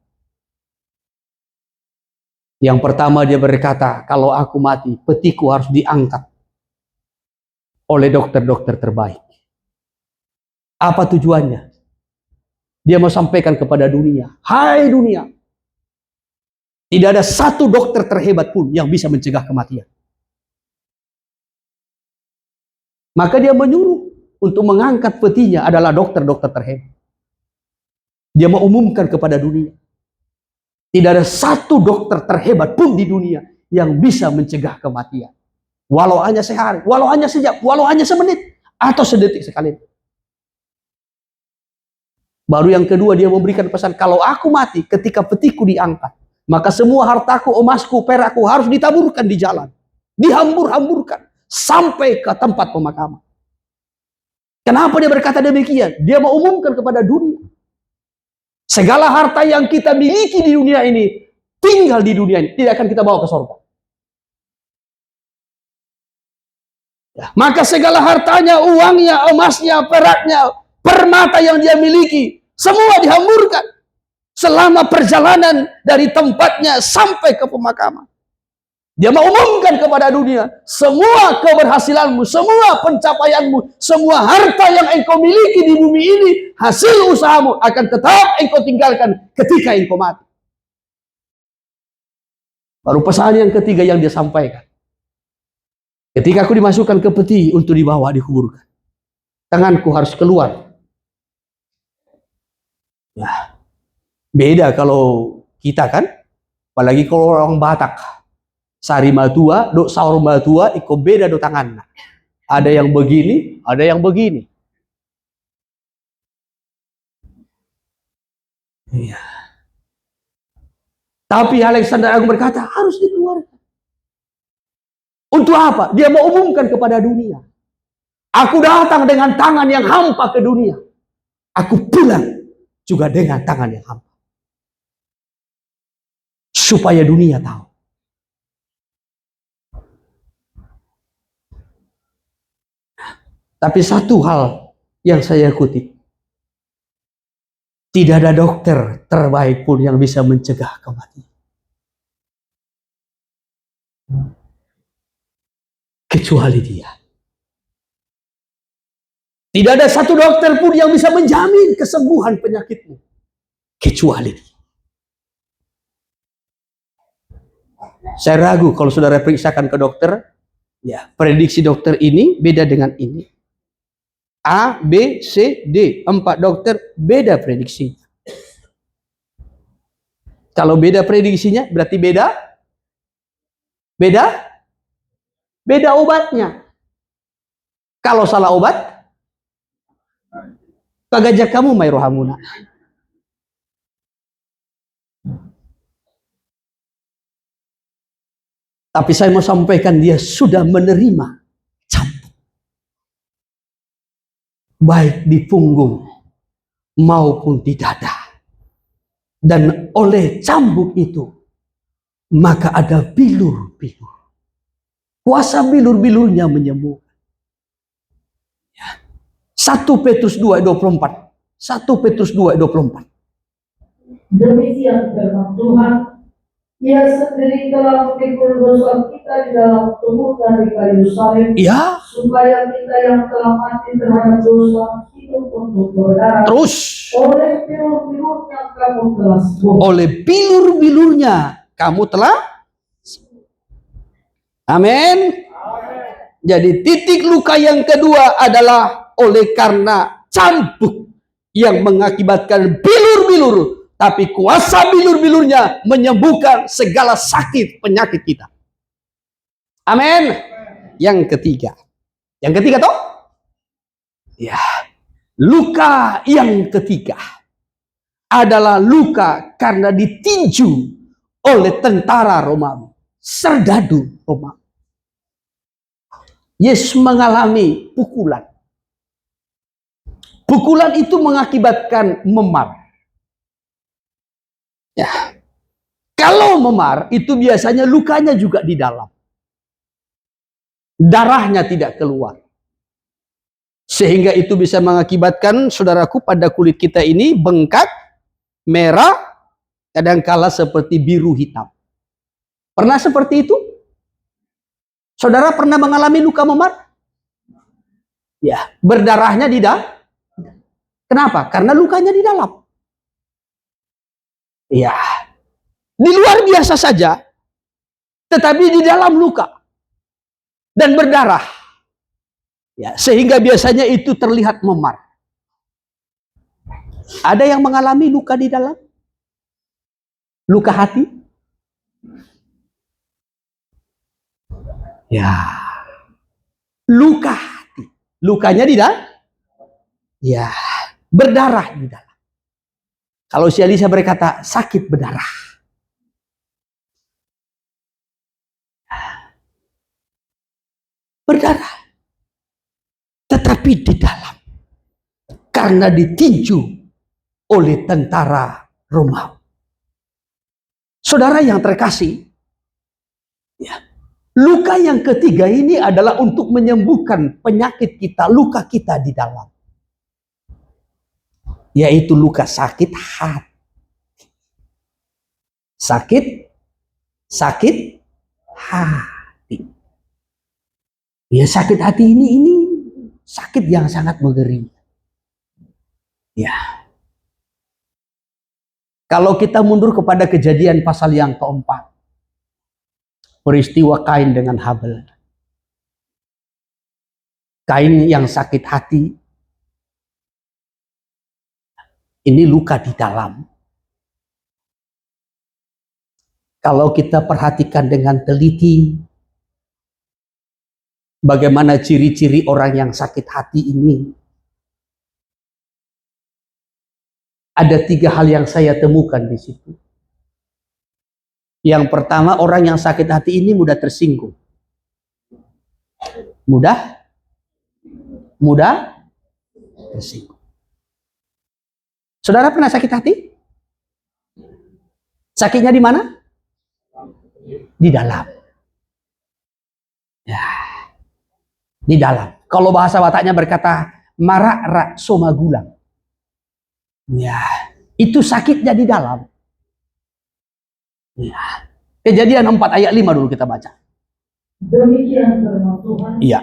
Yang pertama dia berkata, kalau aku mati, petiku harus diangkat oleh dokter-dokter terbaik. Apa tujuannya? Dia mau sampaikan kepada dunia, hai dunia, tidak ada satu dokter terhebat pun yang bisa mencegah kematian. Maka dia menyuruh untuk mengangkat petinya adalah dokter-dokter terhebat. Dia mau umumkan kepada dunia, tidak ada satu dokter terhebat pun di dunia yang bisa mencegah kematian. Walau hanya sehari, walau hanya sejam, walau hanya semenit, atau sedetik sekali. Baru yang kedua dia memberikan pesan, kalau aku mati ketika petiku diangkat, maka semua hartaku, emasku, perakku harus ditaburkan di jalan. Dihambur-hamburkan sampai ke tempat pemakaman. Kenapa dia berkata demikian? Dia mau umumkan kepada dunia. Segala harta yang kita miliki di dunia ini, tinggal di dunia ini, tidak akan kita bawa ke surga. Ya, maka segala hartanya, uangnya, emasnya, peraknya, permata yang dia miliki, semua dihamburkan selama perjalanan dari tempatnya sampai ke pemakaman. Dia mau umumkan kepada dunia, semua keberhasilanmu, semua pencapaianmu, semua harta yang engkau miliki di bumi ini, hasil usahamu akan tetap engkau tinggalkan ketika engkau mati. Baru pesan yang ketiga yang dia sampaikan. Ketika aku dimasukkan ke peti untuk dibawa dikuburkan, tanganku harus keluar. Ya, beda kalau kita kan, apalagi kalau orang Batak, sari matua, dok saur matua, iko beda do tangan. Ada yang begini, ada yang begini. Ya. Tapi Alexander Agung berkata harus dikeluarkan. Untuk apa? Dia mau umumkan kepada dunia. Aku datang dengan tangan yang hampa ke dunia. Aku pulang juga dengan tangan yang hampa. Supaya dunia tahu. Tapi satu hal yang saya kutip. Tidak ada dokter terbaik pun yang bisa mencegah kematian. Kecuali dia. Tidak ada satu dokter pun yang bisa menjamin kesembuhan penyakitmu. Kecuali dia. Saya ragu kalau saudara periksakan ke dokter, ya, prediksi dokter ini beda dengan ini. A, B, C, D. 4 dokter beda prediksinya. Kalau beda prediksinya berarti beda obatnya. Kalau salah obat, kagajak kamu mayrohamuna. Tapi saya mau sampaikan dia sudah menerima cambuk. Baik di punggung maupun di dada. Dan oleh cambuk itu, maka ada bilur-bilur. Kuasa bilur-bilurnya menyembuhkan. 1 Petrus 2:24. 1 Petrus 2:24. Demikian firman Tuhan, Ia sendiri telah memikul dosa kita di dalam tubuh dari kayu salib, Ya, supaya kita yang telah mati terhadap dosa hidup untuk berdarah. terus Oleh bilur-bilurnya kamu telah sembuh. oleh bilur-bilurnya kamu telah. Amin. Jadi titik luka yang kedua adalah oleh karena cambuk yang mengakibatkan bilur-bilur. Tapi kuasa bilur-bilurnya menyembuhkan segala sakit penyakit kita. Amin. Yang ketiga. Yang ketiga toh? Ya. Luka yang ketiga adalah luka karena ditinju oleh tentara Romawi. Serdadu Romawi. Yesus mengalami pukulan. Pukulan itu mengakibatkan memar. Ya. Kalau memar itu biasanya lukanya juga di dalam. Darahnya tidak keluar. Sehingga itu bisa mengakibatkan saudaraku pada kulit kita ini bengkak, merah, kadangkala seperti biru hitam. Pernah seperti itu? Saudara pernah mengalami luka memar? Ya, berdarahnya di dalam. Kenapa? Karena lukanya di dalam. Ya, di luar biasa saja, tetapi di dalam luka dan berdarah. Ya, sehingga biasanya itu terlihat memar. Ada yang mengalami luka di dalam? Luka hati? Ya, luka hati. Lukanya di dalam? Ya, berdarah di dalam. Kalau si Alisa berkata sakit berdarah. Berdarah. Tetapi di dalam. Karena ditinju oleh tentara Romawi. Saudara yang terkasih. Ya, luka yang ketiga ini adalah untuk menyembuhkan penyakit kita, luka kita di dalam. Yaitu luka sakit hati. Sakit hati. Ya, sakit hati ini sakit yang sangat mengerikan. Ya. Kalau kita mundur kepada Kejadian pasal yang keempat. Peristiwa Kain dengan Habel. Kain yang sakit hati. Ini luka di dalam. Kalau kita perhatikan dengan teliti, bagaimana ciri-ciri orang yang sakit hati ini. Ada 3 hal yang saya temukan di situ. Yang pertama, orang yang sakit hati ini mudah tersinggung. Mudah tersinggung. Saudara pernah sakit hati? Sakitnya di mana? Di dalam. Ya. Di dalam. Kalau bahasa Bataknya berkata marak rak somagulang. Ya, itu sakitnya di dalam. Ya. Kejadian 4 ayat 5 dulu kita baca. Demikian firman Tuhan. Iya.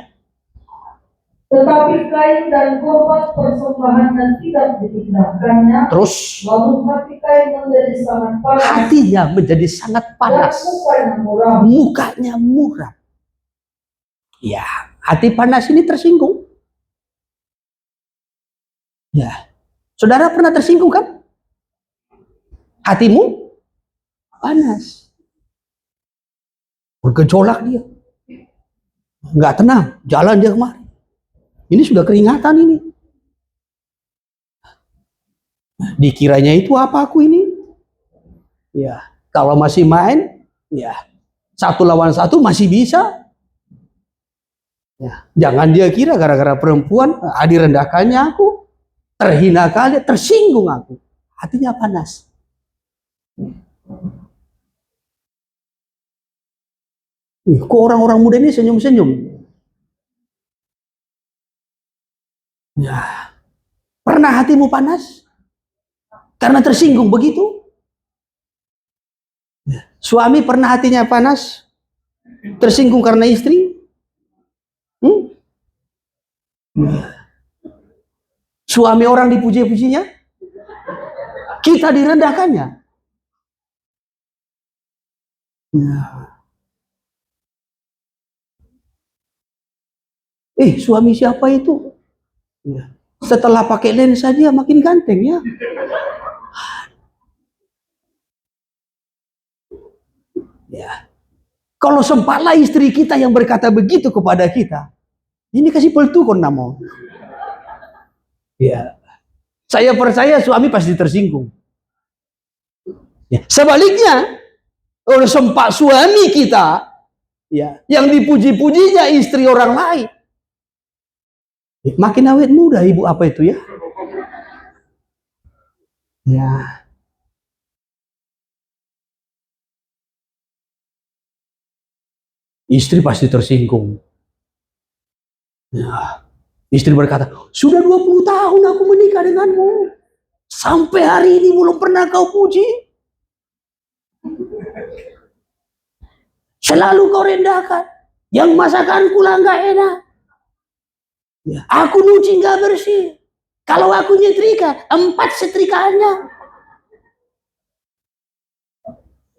Tetapi Kain dan korban persembahannya tidak ditinggalkannya. Terus Lalu hati Kain menjadi sangat panas. hatinya menjadi sangat panas. Dan mukanya muram. Mukanya muram. Ya, hati panas ini tersinggung. Ya. Saudara pernah tersinggung kan? Hatimu panas. Bergejolak dia. Enggak tenang, jalan dia kemari. Ini sudah keringatan ini. Dikiranya itu apa aku ini? Ya, kalau masih main, ya 1 lawan 1 masih bisa. Ya, jangan dia kira gara-gara perempuan direndahkannya aku, terhina kali, tersinggung aku. Hatinya panas. Kok orang-orang muda ini senyum-senyum? Ya, pernah hatimu panas? Karena tersinggung begitu? Ya. Suami pernah hatinya panas? Tersinggung karena istri? Ya. Suami orang dipuji-pujinya? Kita direndahkannya? Ya. Suami siapa itu? Ya. Setelah pakai lensa dia makin ganteng ya. Ya. Kalau sempatlah istri kita yang berkata begitu kepada kita, ini kasih peltukon namo. Ya. Saya percaya suami pasti tersinggung. Ya. Sebaliknya, oleh sempat suami kita, ya, yang dipuji-pujinya istri orang lain, makin awet muda ibu apa itu ya? Ya. Istri pasti tersinggung. Ya. Istri berkata, sudah 20 tahun aku menikah denganmu. Sampai hari ini belum pernah kau puji. Selalu kau rendahkan. Yang masakanku lah nggak enak. Ya. Aku nyuci nggak bersih. Kalau aku nyetrika, 4 setrikaannya.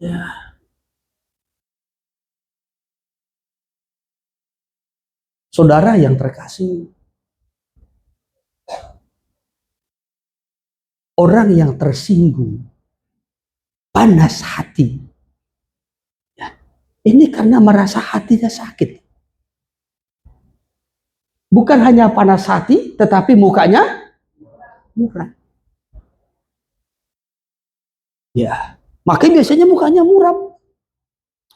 Ya. Saudara yang terkasih, orang yang tersinggung, panas hati, ya, ini karena merasa hatinya sakit. Bukan hanya panas hati, tetapi mukanya muram. Ya, makanya biasanya mukanya muram.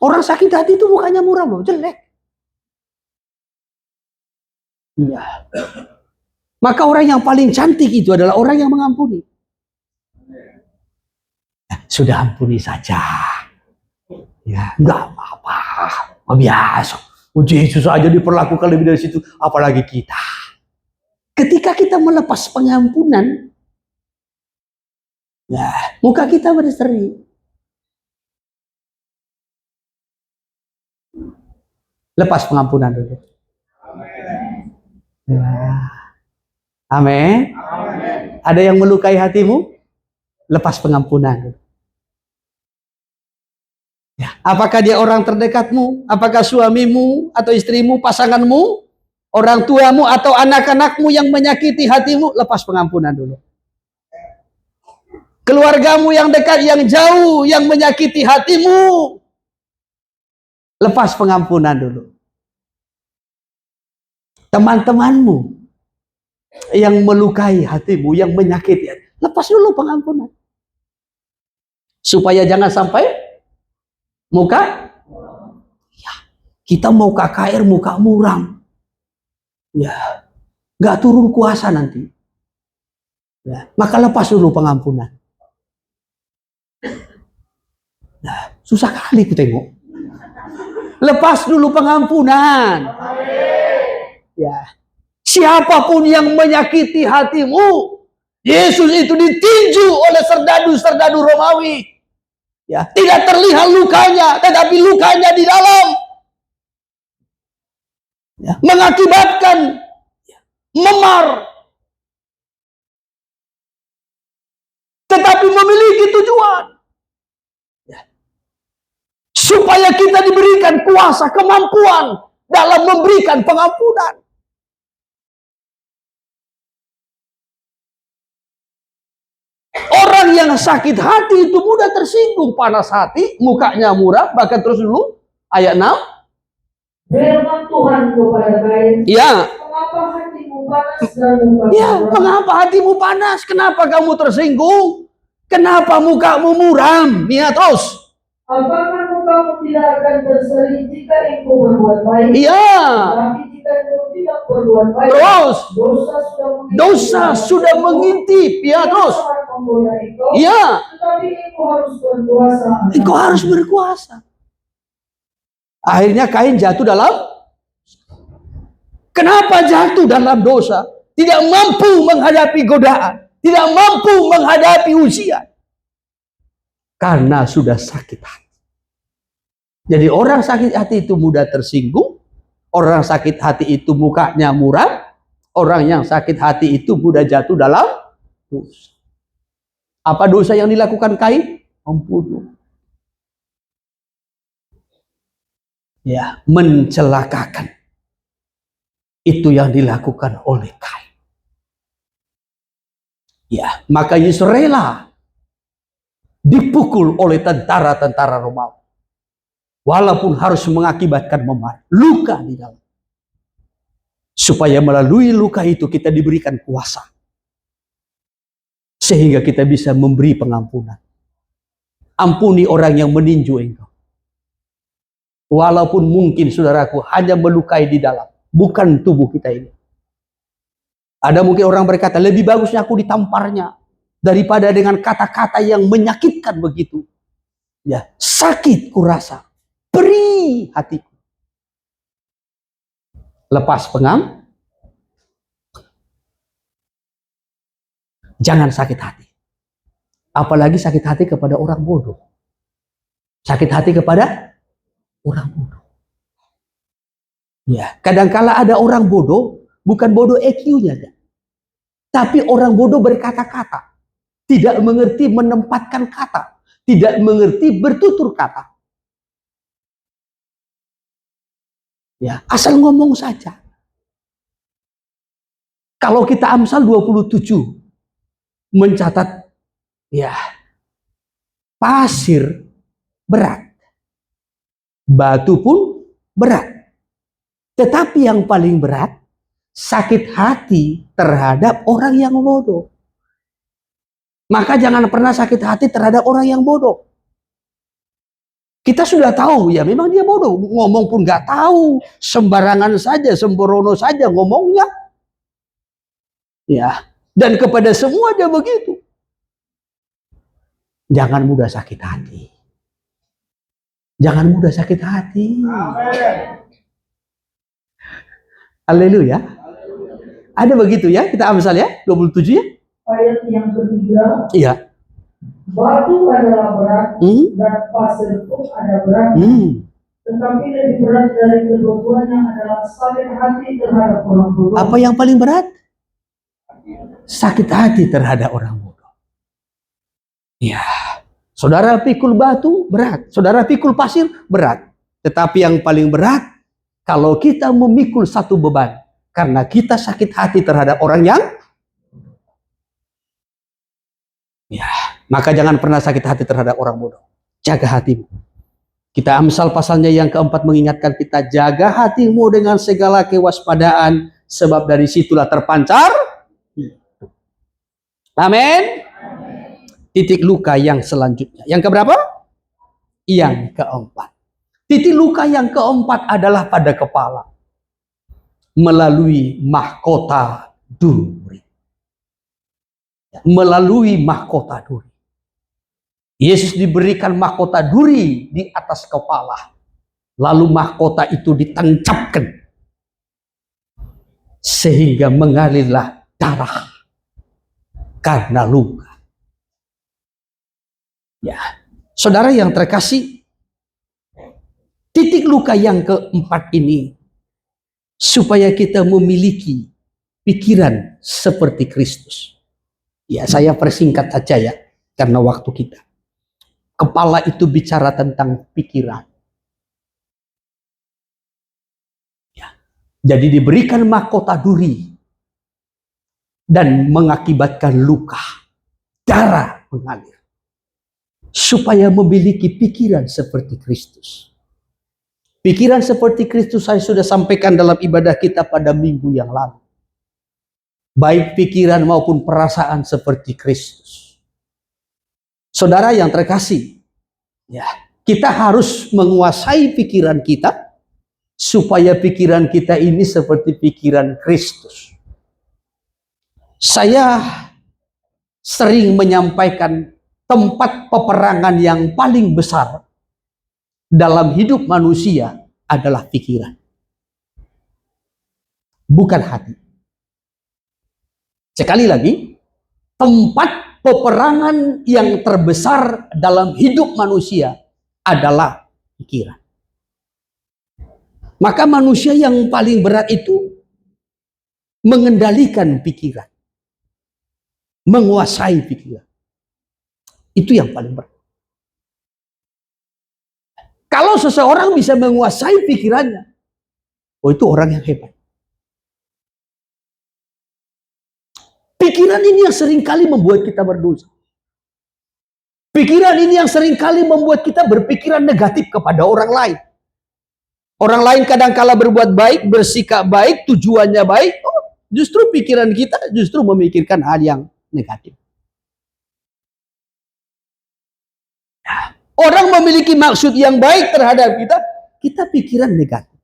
Orang sakit hati itu mukanya muram loh, jelek. Ya. Maka orang yang paling cantik itu adalah orang yang mengampuni. Sudah ampuni saja. Ya, enggak apa-apa. Biasa. Yesus aja diperlakukan lebih dari situ, apalagi kita. Ketika kita melepas pengampunan, ya, muka kita berseri. Lepas pengampunan dulu. Ya. Amin. Ada yang melukai hatimu? Lepas pengampunan. Ya. Apakah dia orang terdekatmu? Apakah suamimu atau istrimu, pasanganmu, orang tuamu atau anak-anakmu yang menyakiti hatimu? Lepas pengampunan dulu. Keluargamu yang dekat, yang jauh, yang menyakiti hatimu, lepas pengampunan dulu. Teman-temanmu yang melukai hatimu, yang menyakiti hatimu, lepas dulu pengampunan. Supaya jangan sampai muka, ya, kita mau KKR muka muram, ya, nggak turun kuasa nanti. Ya, maka lepas dulu pengampunan. Nah, susah kali ku tengok. Lepas dulu pengampunan. Ya, siapapun yang menyakiti hatimu, Yesus itu ditinju oleh serdadu-serdadu Romawi. Ya, tidak terlihat lukanya, tetapi lukanya di dalam. Ya, mengakibatkan memar, tetapi memiliki tujuan. Ya, supaya kita diberikan kuasa, kemampuan dalam memberikan pengampunan. Orang yang sakit hati itu mudah tersinggung, panas hati, mukanya muram, bahkan terus dulu ayat 6. Firman Tuhan kepada Kain. Ya. Mengapa hatimu panas dan mukamu Ya, muram? mengapa hatimu panas? Kenapa kamu tersinggung? Kenapa mukamu muram? Ya, terus. Apakah kamu tidak akan bersedih jika engkau berbuat baik. Iya. Tapi jika engkau tidak berbuat baik, Terus dosa sudah mengintip. Ya, terus. Iya. Tetapi engkau harus berkuasa. Engkau harus berkuasa. Akhirnya Kain jatuh dalam. Kenapa jatuh dalam dosa? Tidak mampu menghadapi godaan, tidak mampu menghadapi ujian. Karena sudah sakit hati. Jadi orang sakit hati itu mudah tersinggung. Orang sakit hati itu mukanya muram. Orang yang sakit hati itu mudah jatuh dalam dosa. Apa dosa yang dilakukan Kain? Membunuh. Ya, mencelakakan. Itu yang dilakukan oleh Kain. Ya, maka Yesus rela dipukul oleh tentara-tentara Romawi. Walaupun harus mengakibatkan memar, luka di dalam. Supaya melalui luka itu kita diberikan kuasa. Sehingga kita bisa memberi pengampunan. Ampuni orang yang meninju engkau. Walaupun mungkin saudaraku hanya melukai di dalam. Bukan tubuh kita ini. Ada mungkin orang berkata, lebih bagusnya aku ditamparnya. Daripada dengan kata-kata yang menyakitkan begitu. Ya, sakit kurasa. Perih hatiku. Lepas pengam. Jangan sakit hati. Apalagi sakit hati kepada orang bodoh. Sakit hati kepada orang bodoh. Ya, kadangkala ada orang bodoh, bukan bodoh EQ-nya, tapi orang bodoh berkata-kata, tidak mengerti menempatkan kata, tidak mengerti bertutur kata. Ya, asal ngomong saja. Kalau kita Amsal 27 mencatat, ya, pasir berat, batu pun berat. Tetapi yang paling berat, sakit hati terhadap orang yang bodoh. Maka jangan pernah sakit hati terhadap orang yang bodoh. Kita sudah tahu, ya memang dia bodoh. Ngomong pun gak tahu. Sembarangan saja, sembrono saja ngomongnya. Ya, dan kepada semua dia begitu. Jangan mudah sakit hati. Jangan mudah sakit hati. Amen. Haleluya. Ada begitu ya, kita Amsal ya, 27 ya. Ayat yang ketiga. Iya. Batu adalah berat dan pasir pun ada berat. Tetapi lebih berat dari kedua-duanya adalah sakit hati terhadap orang bodoh. Apa yang paling berat? Sakit hati terhadap orang bodoh. Ya. Saudara pikul batu berat, saudara pikul pasir berat. Tetapi yang paling berat kalau kita memikul satu beban karena kita sakit hati terhadap orang yang, ya, maka jangan pernah sakit hati terhadap orang bodoh. Jaga hatimu. Kita Amsal pasalnya yang keempat mengingatkan kita, jaga hatimu dengan segala kewaspadaan, sebab dari situlah terpancar. Amin. Titik luka yang selanjutnya. Yang keberapa? Yang keempat. Titik luka yang keempat adalah pada kepala. Melalui mahkota duri. Melalui mahkota duri. Yesus diberikan mahkota duri di atas kepala. Lalu mahkota itu ditancapkan. Sehingga mengalirlah darah. Karena luka. Ya, saudara yang terkasih, titik luka yang keempat ini supaya kita memiliki pikiran seperti Kristus. Ya, saya persingkat saja ya, karena waktu kita. Kepala itu bicara tentang pikiran. Ya, jadi diberikan mahkota duri dan mengakibatkan luka, darah mengalir. Supaya memiliki pikiran seperti Kristus. Pikiran seperti Kristus saya sudah sampaikan dalam ibadah kita pada minggu yang lalu. Baik pikiran maupun perasaan seperti Kristus. Saudara yang terkasih, ya, Kita harus menguasai pikiran kita supaya pikiran kita ini seperti pikiran Kristus. Saya sering menyampaikan tempat peperangan yang paling besar dalam hidup manusia adalah pikiran, bukan hati. Sekali lagi, tempat peperangan yang terbesar dalam hidup manusia adalah pikiran. Maka manusia yang paling berat itu mengendalikan pikiran, menguasai pikiran. Itu yang paling berat. Kalau seseorang bisa menguasai pikirannya, oh itu orang yang hebat. Pikiran ini yang seringkali membuat kita berdosa. Pikiran ini yang seringkali membuat kita berpikiran negatif kepada orang lain. Orang lain kadang-kala berbuat baik, bersikap baik, tujuannya baik. Oh, justru pikiran kita justru memikirkan hal yang negatif. Orang memiliki maksud yang baik terhadap kita, kita pikiran negatif.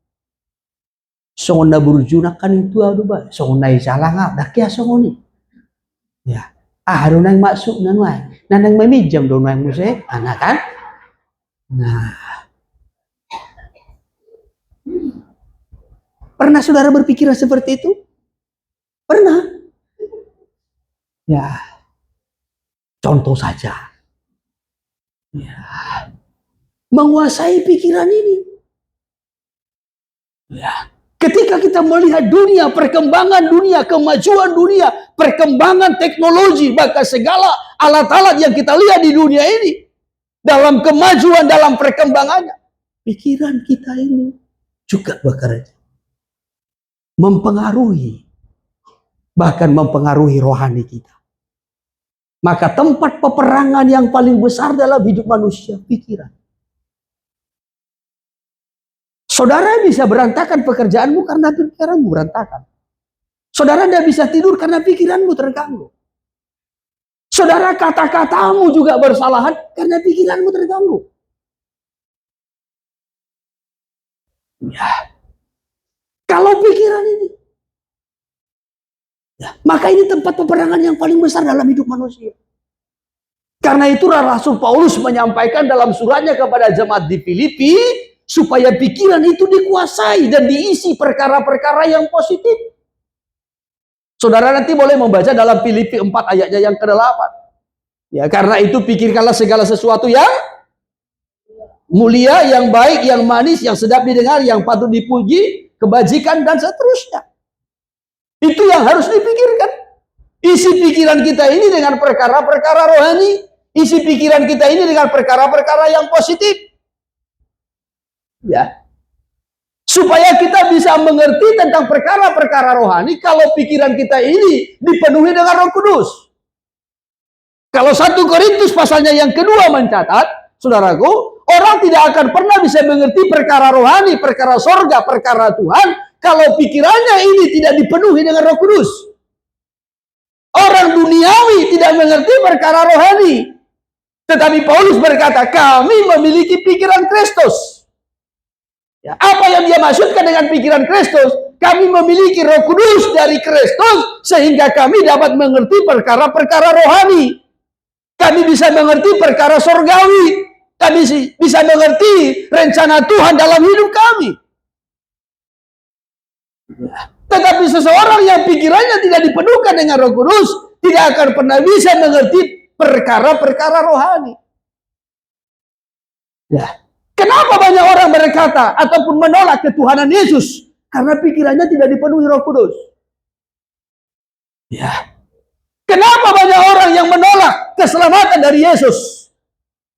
Songona burjunakan itu aduh ba, songona salah ngap, dah kia songoni. Ya, harus nang maksud nanwai. Nanang memijam dong nang musik, anak kan? Nah, pernah saudara berpikiran seperti itu? Pernah? Ya, contoh saja. Ya, menguasai pikiran ini. Ya, ketika kita melihat dunia, perkembangan dunia, kemajuan dunia, perkembangan teknologi, bahkan segala alat-alat yang kita lihat di dunia ini, dalam kemajuan, dalam perkembangannya, pikiran kita ini juga bekerja. Mempengaruhi, bahkan mempengaruhi rohani kita. Maka tempat peperangan yang paling besar dalam hidup manusia, pikiran. Saudara bisa berantakan pekerjaanmu karena pikiranmu berantakan. Saudara tidak bisa tidur karena pikiranmu terganggu. Saudara kata-katamu juga bersalahan karena pikiranmu terganggu. Ya. Kalau pikiran ini, ya, maka ini tempat peperangan yang paling besar dalam hidup manusia. Karena itu Rasul Paulus menyampaikan dalam suratnya kepada jemaat di Filipi, supaya pikiran itu dikuasai dan diisi perkara-perkara yang positif. Saudara nanti boleh membaca dalam Filipi 4 ayatnya yang ke-8. Ya, karena itu pikirkanlah segala sesuatu yang mulia, yang baik, yang manis, yang sedap didengar, yang patut dipuji, kebajikan dan seterusnya. Itu yang harus dipikirkan. Isi pikiran kita ini dengan perkara-perkara rohani, isi pikiran kita ini dengan perkara-perkara yang positif. Ya. Supaya kita bisa mengerti tentang perkara-perkara rohani kalau pikiran kita ini dipenuhi dengan Roh Kudus. Kalau 1 Korintus pasalnya yang kedua mencatat, saudaraku, orang tidak akan pernah bisa mengerti perkara rohani, perkara sorga, perkara Tuhan, kalau pikirannya ini tidak dipenuhi dengan Roh Kudus. Orang duniawi tidak mengerti perkara rohani. Tetapi Paulus berkata, kami memiliki pikiran Kristus. Ya, apa yang dia maksudkan dengan pikiran Kristus? Kami memiliki Roh Kudus dari Kristus sehingga kami dapat mengerti perkara-perkara rohani. Kami bisa mengerti perkara sorgawi. Kami bisa mengerti rencana Tuhan dalam hidup kami. Ya. Tetapi seseorang yang pikirannya tidak dipenuhkan dengan Roh Kudus tidak akan pernah bisa mengerti perkara-perkara rohani. Ya. Kenapa banyak orang berkata ataupun menolak ketuhanan Yesus? Karena pikirannya tidak dipenuhi Roh Kudus. Ya. Kenapa banyak orang yang menolak keselamatan dari Yesus?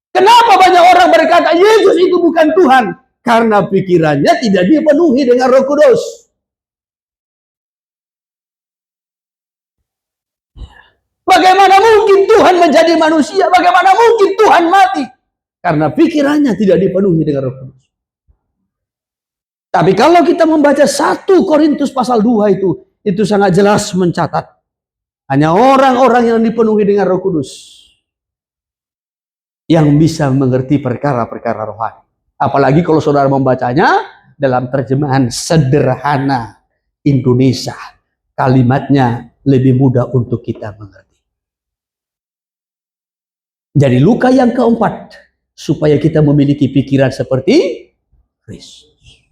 Kenapa banyak orang berkata Yesus itu bukan Tuhan? Karena pikirannya tidak dipenuhi dengan Roh Kudus. Bagaimana mungkin Tuhan menjadi manusia? Bagaimana mungkin Tuhan mati? Karena pikirannya tidak dipenuhi dengan Roh Kudus. Tapi kalau kita membaca 1 Korintus pasal 2 itu sangat jelas mencatat. Hanya orang-orang yang dipenuhi dengan Roh Kudus yang bisa mengerti perkara-perkara rohani. Apalagi kalau saudara membacanya dalam terjemahan sederhana Indonesia. Kalimatnya lebih mudah untuk kita mengerti. Jadi luka yang keempat, supaya kita memiliki pikiran seperti Kristus.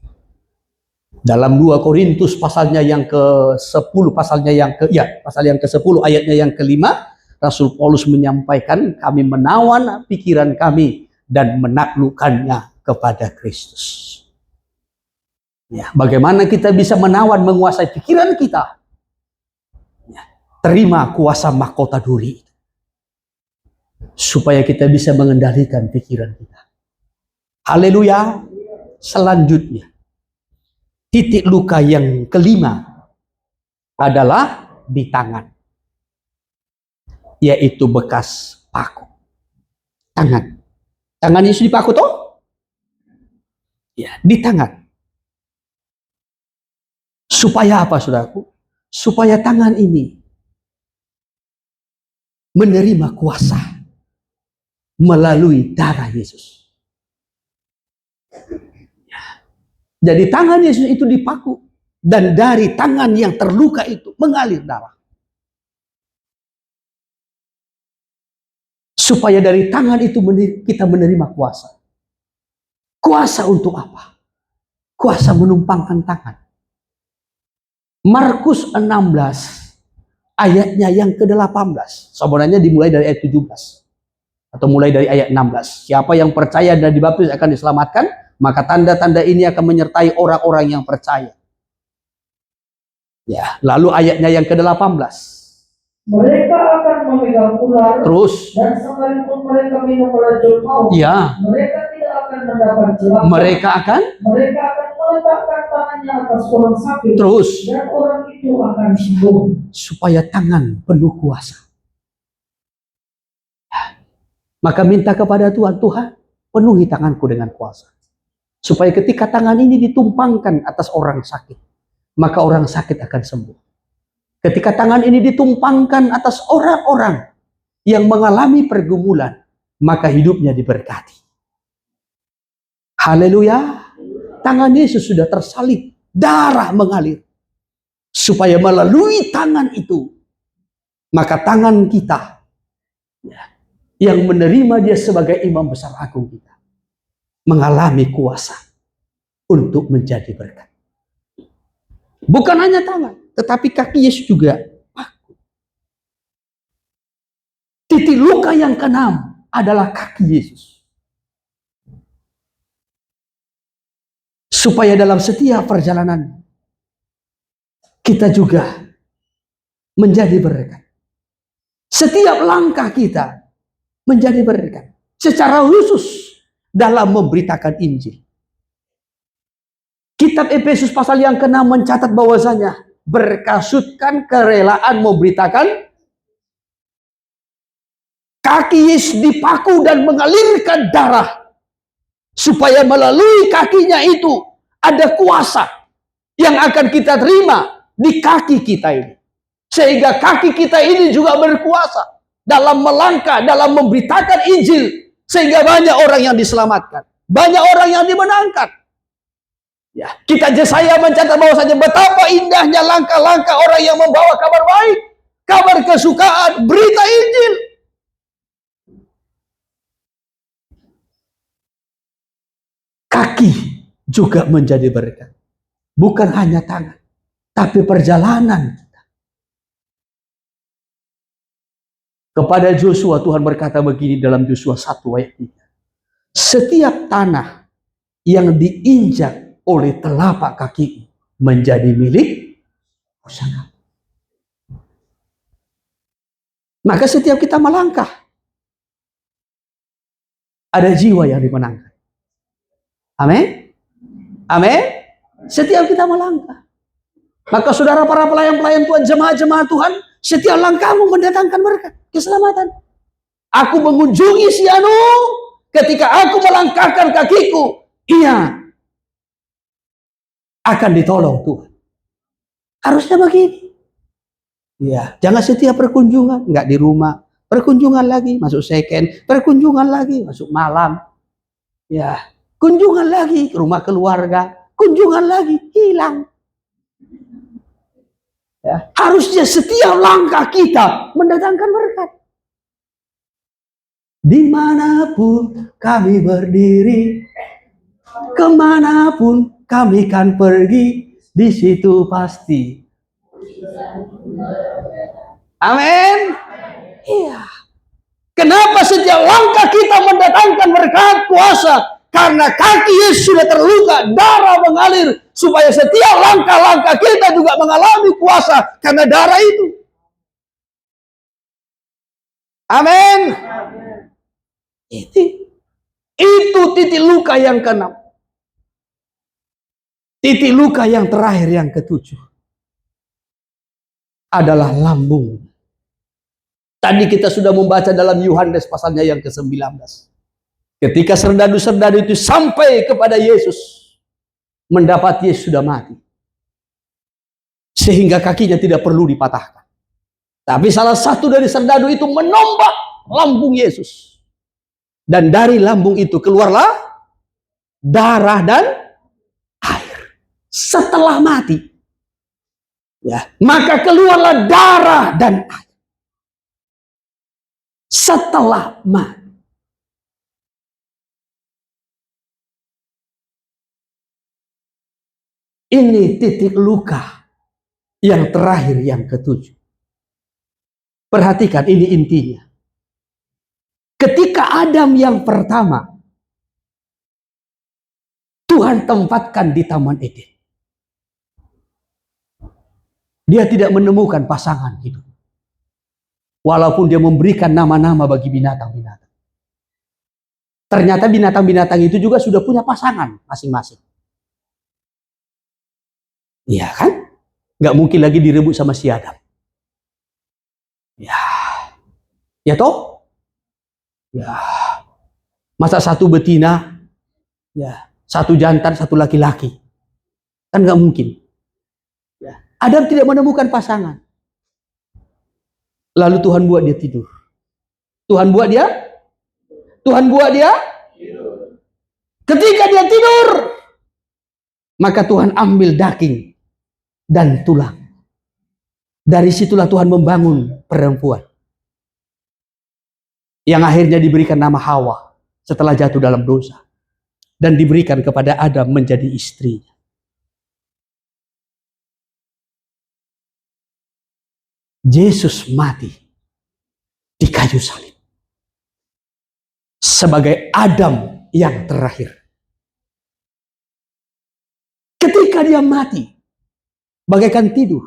Dalam 2 Korintus pasalnya yang ke-10, pasal yang ke-10 ayatnya yang ke-5, Rasul Paulus menyampaikan, kami menawan pikiran kami dan menaklukkannya kepada Kristus. Ya, bagaimana kita bisa menawan, menguasai pikiran kita? Ya, terima kuasa mahkota duri, supaya kita bisa mengendalikan pikiran kita. Haleluya. Selanjutnya, titik luka yang kelima adalah di tangan, yaitu bekas paku. Tangan Yesus dipaku toh? Ya, di tangan. Supaya apa, saudaraku? Supaya tangan ini menerima kuasa melalui darah Yesus. Jadi tangan Yesus itu dipaku, dan dari tangan yang terluka itu mengalir darah. Supaya dari tangan itu kita menerima kuasa. Kuasa untuk apa? Kuasa menumpangkan tangan. Markus 16 ayatnya yang ke-18. Sebenarnya dimulai dari ayat 17. Atau mulai dari ayat 16. Siapa yang percaya dan dibaptis akan diselamatkan, maka tanda-tanda ini akan menyertai orang-orang yang percaya. Ya, lalu ayatnya yang ke-18. Mereka akan memegang ular. Terus. Dan sekalipun mereka minum racun maut. Ya. Mereka tidak akan mendapat celaka. Mereka akan meletakkan tangannya atas orang sakit. Terus. Dan orang itu akan sembuh. Supaya tangan penuh kuasa. Maka minta kepada Tuhan, Tuhan penuhi tanganku dengan kuasa. Supaya ketika tangan ini ditumpangkan atas orang sakit, maka orang sakit akan sembuh. Ketika tangan ini ditumpangkan atas orang-orang yang mengalami pergumulan, maka hidupnya diberkati. Haleluya. Tangan Yesus sudah tersalib, darah mengalir. Supaya melalui tangan itu, maka tangan kita yang menerima dia sebagai imam besar agung kita, mengalami kuasa untuk menjadi berkat. Bukan hanya tangan, tetapi kaki Yesus juga paku. Titik luka yang ke-6 adalah kaki Yesus. Supaya dalam setiap perjalanan kita juga menjadi berkat. Setiap langkah kita menjadi berkat. Secara khusus dalam memberitakan Injil. Kitab Efesus pasal yang ke-6 mencatat bahwasanya berkasutkan kerelaan memberitakan. Kaki Yesus dipaku dan mengalirkan darah. Supaya melalui kakinya itu ada kuasa yang akan kita terima di kaki kita ini. Sehingga kaki kita ini juga berkuasa dalam melangkah, dalam memberitakan Injil. Sehingga banyak orang yang diselamatkan. Banyak orang yang dimenangkan. Ya, kita Yesaya mencatat bahwasanya betapa indahnya langkah-langkah orang yang membawa kabar baik, kabar kesukaan, berita Injil. Kaki juga menjadi berkat. Bukan hanya tangan, tapi perjalanan kita. Kepada Joshua Tuhan berkata begini dalam Joshua 1 ayat 3. Setiap tanah yang diinjak oleh telapak kaki menjadi milik pusaka. Maka setiap kita melangkah, ada jiwa yang dimenangkan. Amin. Amin. Setiap kita melangkah. Maka saudara para pelayan-pelayan Tuhan, jemaat-jemaat Tuhan, setiap langkahmu mendatangkan berkat, keselamatan. Aku mengunjungi si anu, ketika aku melangkahkan kakiku, ia akan ditolong Tuhan. Harusnya begini. Ya, jangan setiap perkunjungan, nggak di rumah, perkunjungan lagi, masuk second, perkunjungan lagi, masuk malam. Ya, kunjungan lagi ke rumah keluarga, kunjungan lagi, hilang. Ya, harusnya setiap langkah kita mendatangkan berkat. Dimanapun kami berdiri, kemanapun kami kan pergi, di situ pasti. Amin. Iya. Kenapa setiap langkah kita mendatangkan berkat kuasa? Karena kaki Yesus sudah terluka, darah mengalir, supaya setiap langkah-langkah kita juga mengalami kuasa karena darah itu. Amin. Itu titik luka yang ke-6. Titik luka yang terakhir yang ke-7 adalah lambung. Tadi kita sudah membaca dalam Yohanes pasalnya yang ke-19. Ketika serdadu-serdadu itu sampai kepada Yesus, mendapat Yesus sudah mati. Sehingga kakinya tidak perlu dipatahkan. Tapi salah satu dari serdadu itu menombak lambung Yesus. Dan dari lambung itu keluarlah darah dan air. Setelah mati, ya, maka keluarlah darah dan air. Setelah mati. Ini titik luka yang terakhir yang ke-7. Perhatikan, ini intinya. Ketika Adam yang pertama Tuhan tempatkan di Taman Eden, dia tidak menemukan pasangan hidup. Walaupun dia memberikan nama-nama bagi binatang-binatang. Ternyata binatang-binatang itu juga sudah punya pasangan masing-masing. Iya kan? Nggak mungkin lagi direbut sama si Adam. Ya toh? Ya. Masa satu betina, ya, satu jantan, satu laki-laki. Kan nggak mungkin. Ya. Adam tidak menemukan pasangan. Lalu Tuhan buat dia tidur. Tuhan buat dia tidur. Ketika dia tidur, maka Tuhan ambil daging dan tulang. Dari situlah Tuhan membangun perempuan. Yang akhirnya diberikan nama Hawa setelah jatuh dalam dosa. Dan diberikan kepada Adam menjadi istrinya. Yesus mati di kayu salib. Sebagai Adam yang terakhir. Ketika dia mati, bagaikan tidur.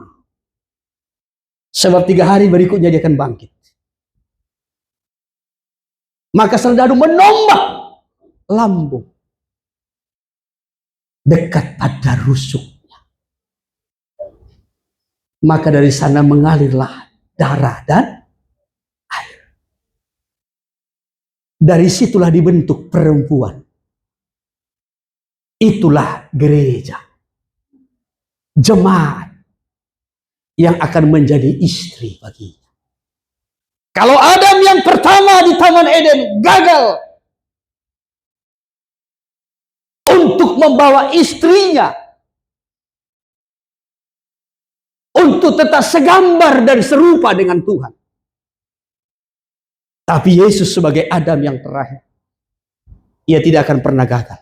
Sebab 3 hari berikutnya dia akan bangkit. Maka serdadu menombak lambung dekat pada rusuknya. Maka dari sana mengalirlah darah dan air. Dari situlah dibentuk perempuan. Itulah gereja. Jemaat yang akan menjadi istri baginya. Kalau Adam yang pertama di Taman Eden gagal untuk membawa istrinya untuk tetap segambar dan serupa dengan Tuhan. Tapi Yesus sebagai Adam yang terakhir, ia tidak akan pernah gagal.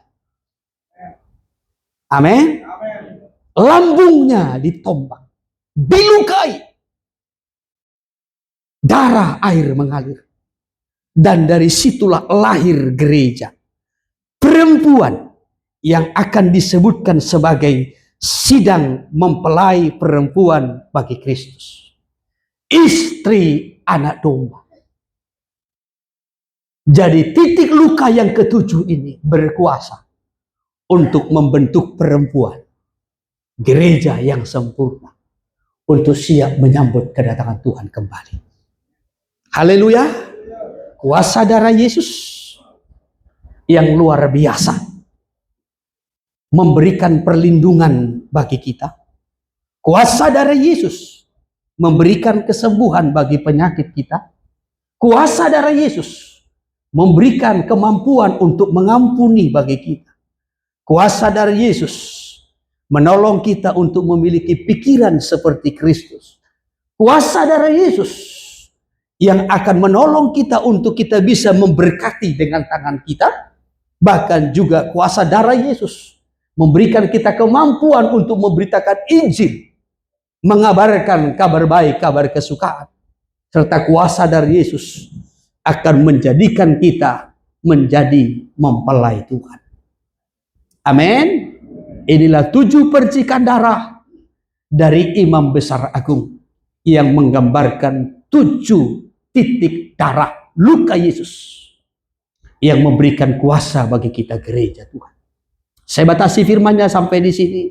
Amin. Lambungnya ditombak, dilukai. Darah air mengalir. Dan dari situlah lahir gereja. Perempuan yang akan disebutkan sebagai sidang mempelai perempuan bagi Kristus. Istri anak domba. Jadi titik luka yang ke-7 ini berkuasa untuk membentuk perempuan. Gereja yang sempurna. Untuk siap menyambut kedatangan Tuhan kembali. Haleluya. Kuasa darah Yesus yang luar biasa memberikan perlindungan bagi kita. Kuasa darah Yesus memberikan kesembuhan bagi penyakit kita. Kuasa darah Yesus memberikan kemampuan untuk mengampuni bagi kita. Kuasa darah Yesus menolong kita untuk memiliki pikiran seperti Kristus. Kuasa darah Yesus yang akan menolong kita untuk kita bisa memberkati dengan tangan kita. Bahkan juga kuasa darah Yesus memberikan kita kemampuan untuk memberitakan Injil, mengabarkan kabar baik, kabar kesukaan. Serta kuasa dari Yesus akan menjadikan kita menjadi mempelai Tuhan. Amin. Inilah 7 percikan darah dari Imam Besar Agung yang menggambarkan 7 titik darah luka Yesus yang memberikan kuasa bagi kita gereja Tuhan. Saya batasi firman-Nya sampai di sini.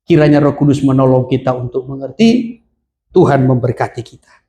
Kiranya Roh Kudus menolong kita untuk mengerti. Tuhan memberkati kita.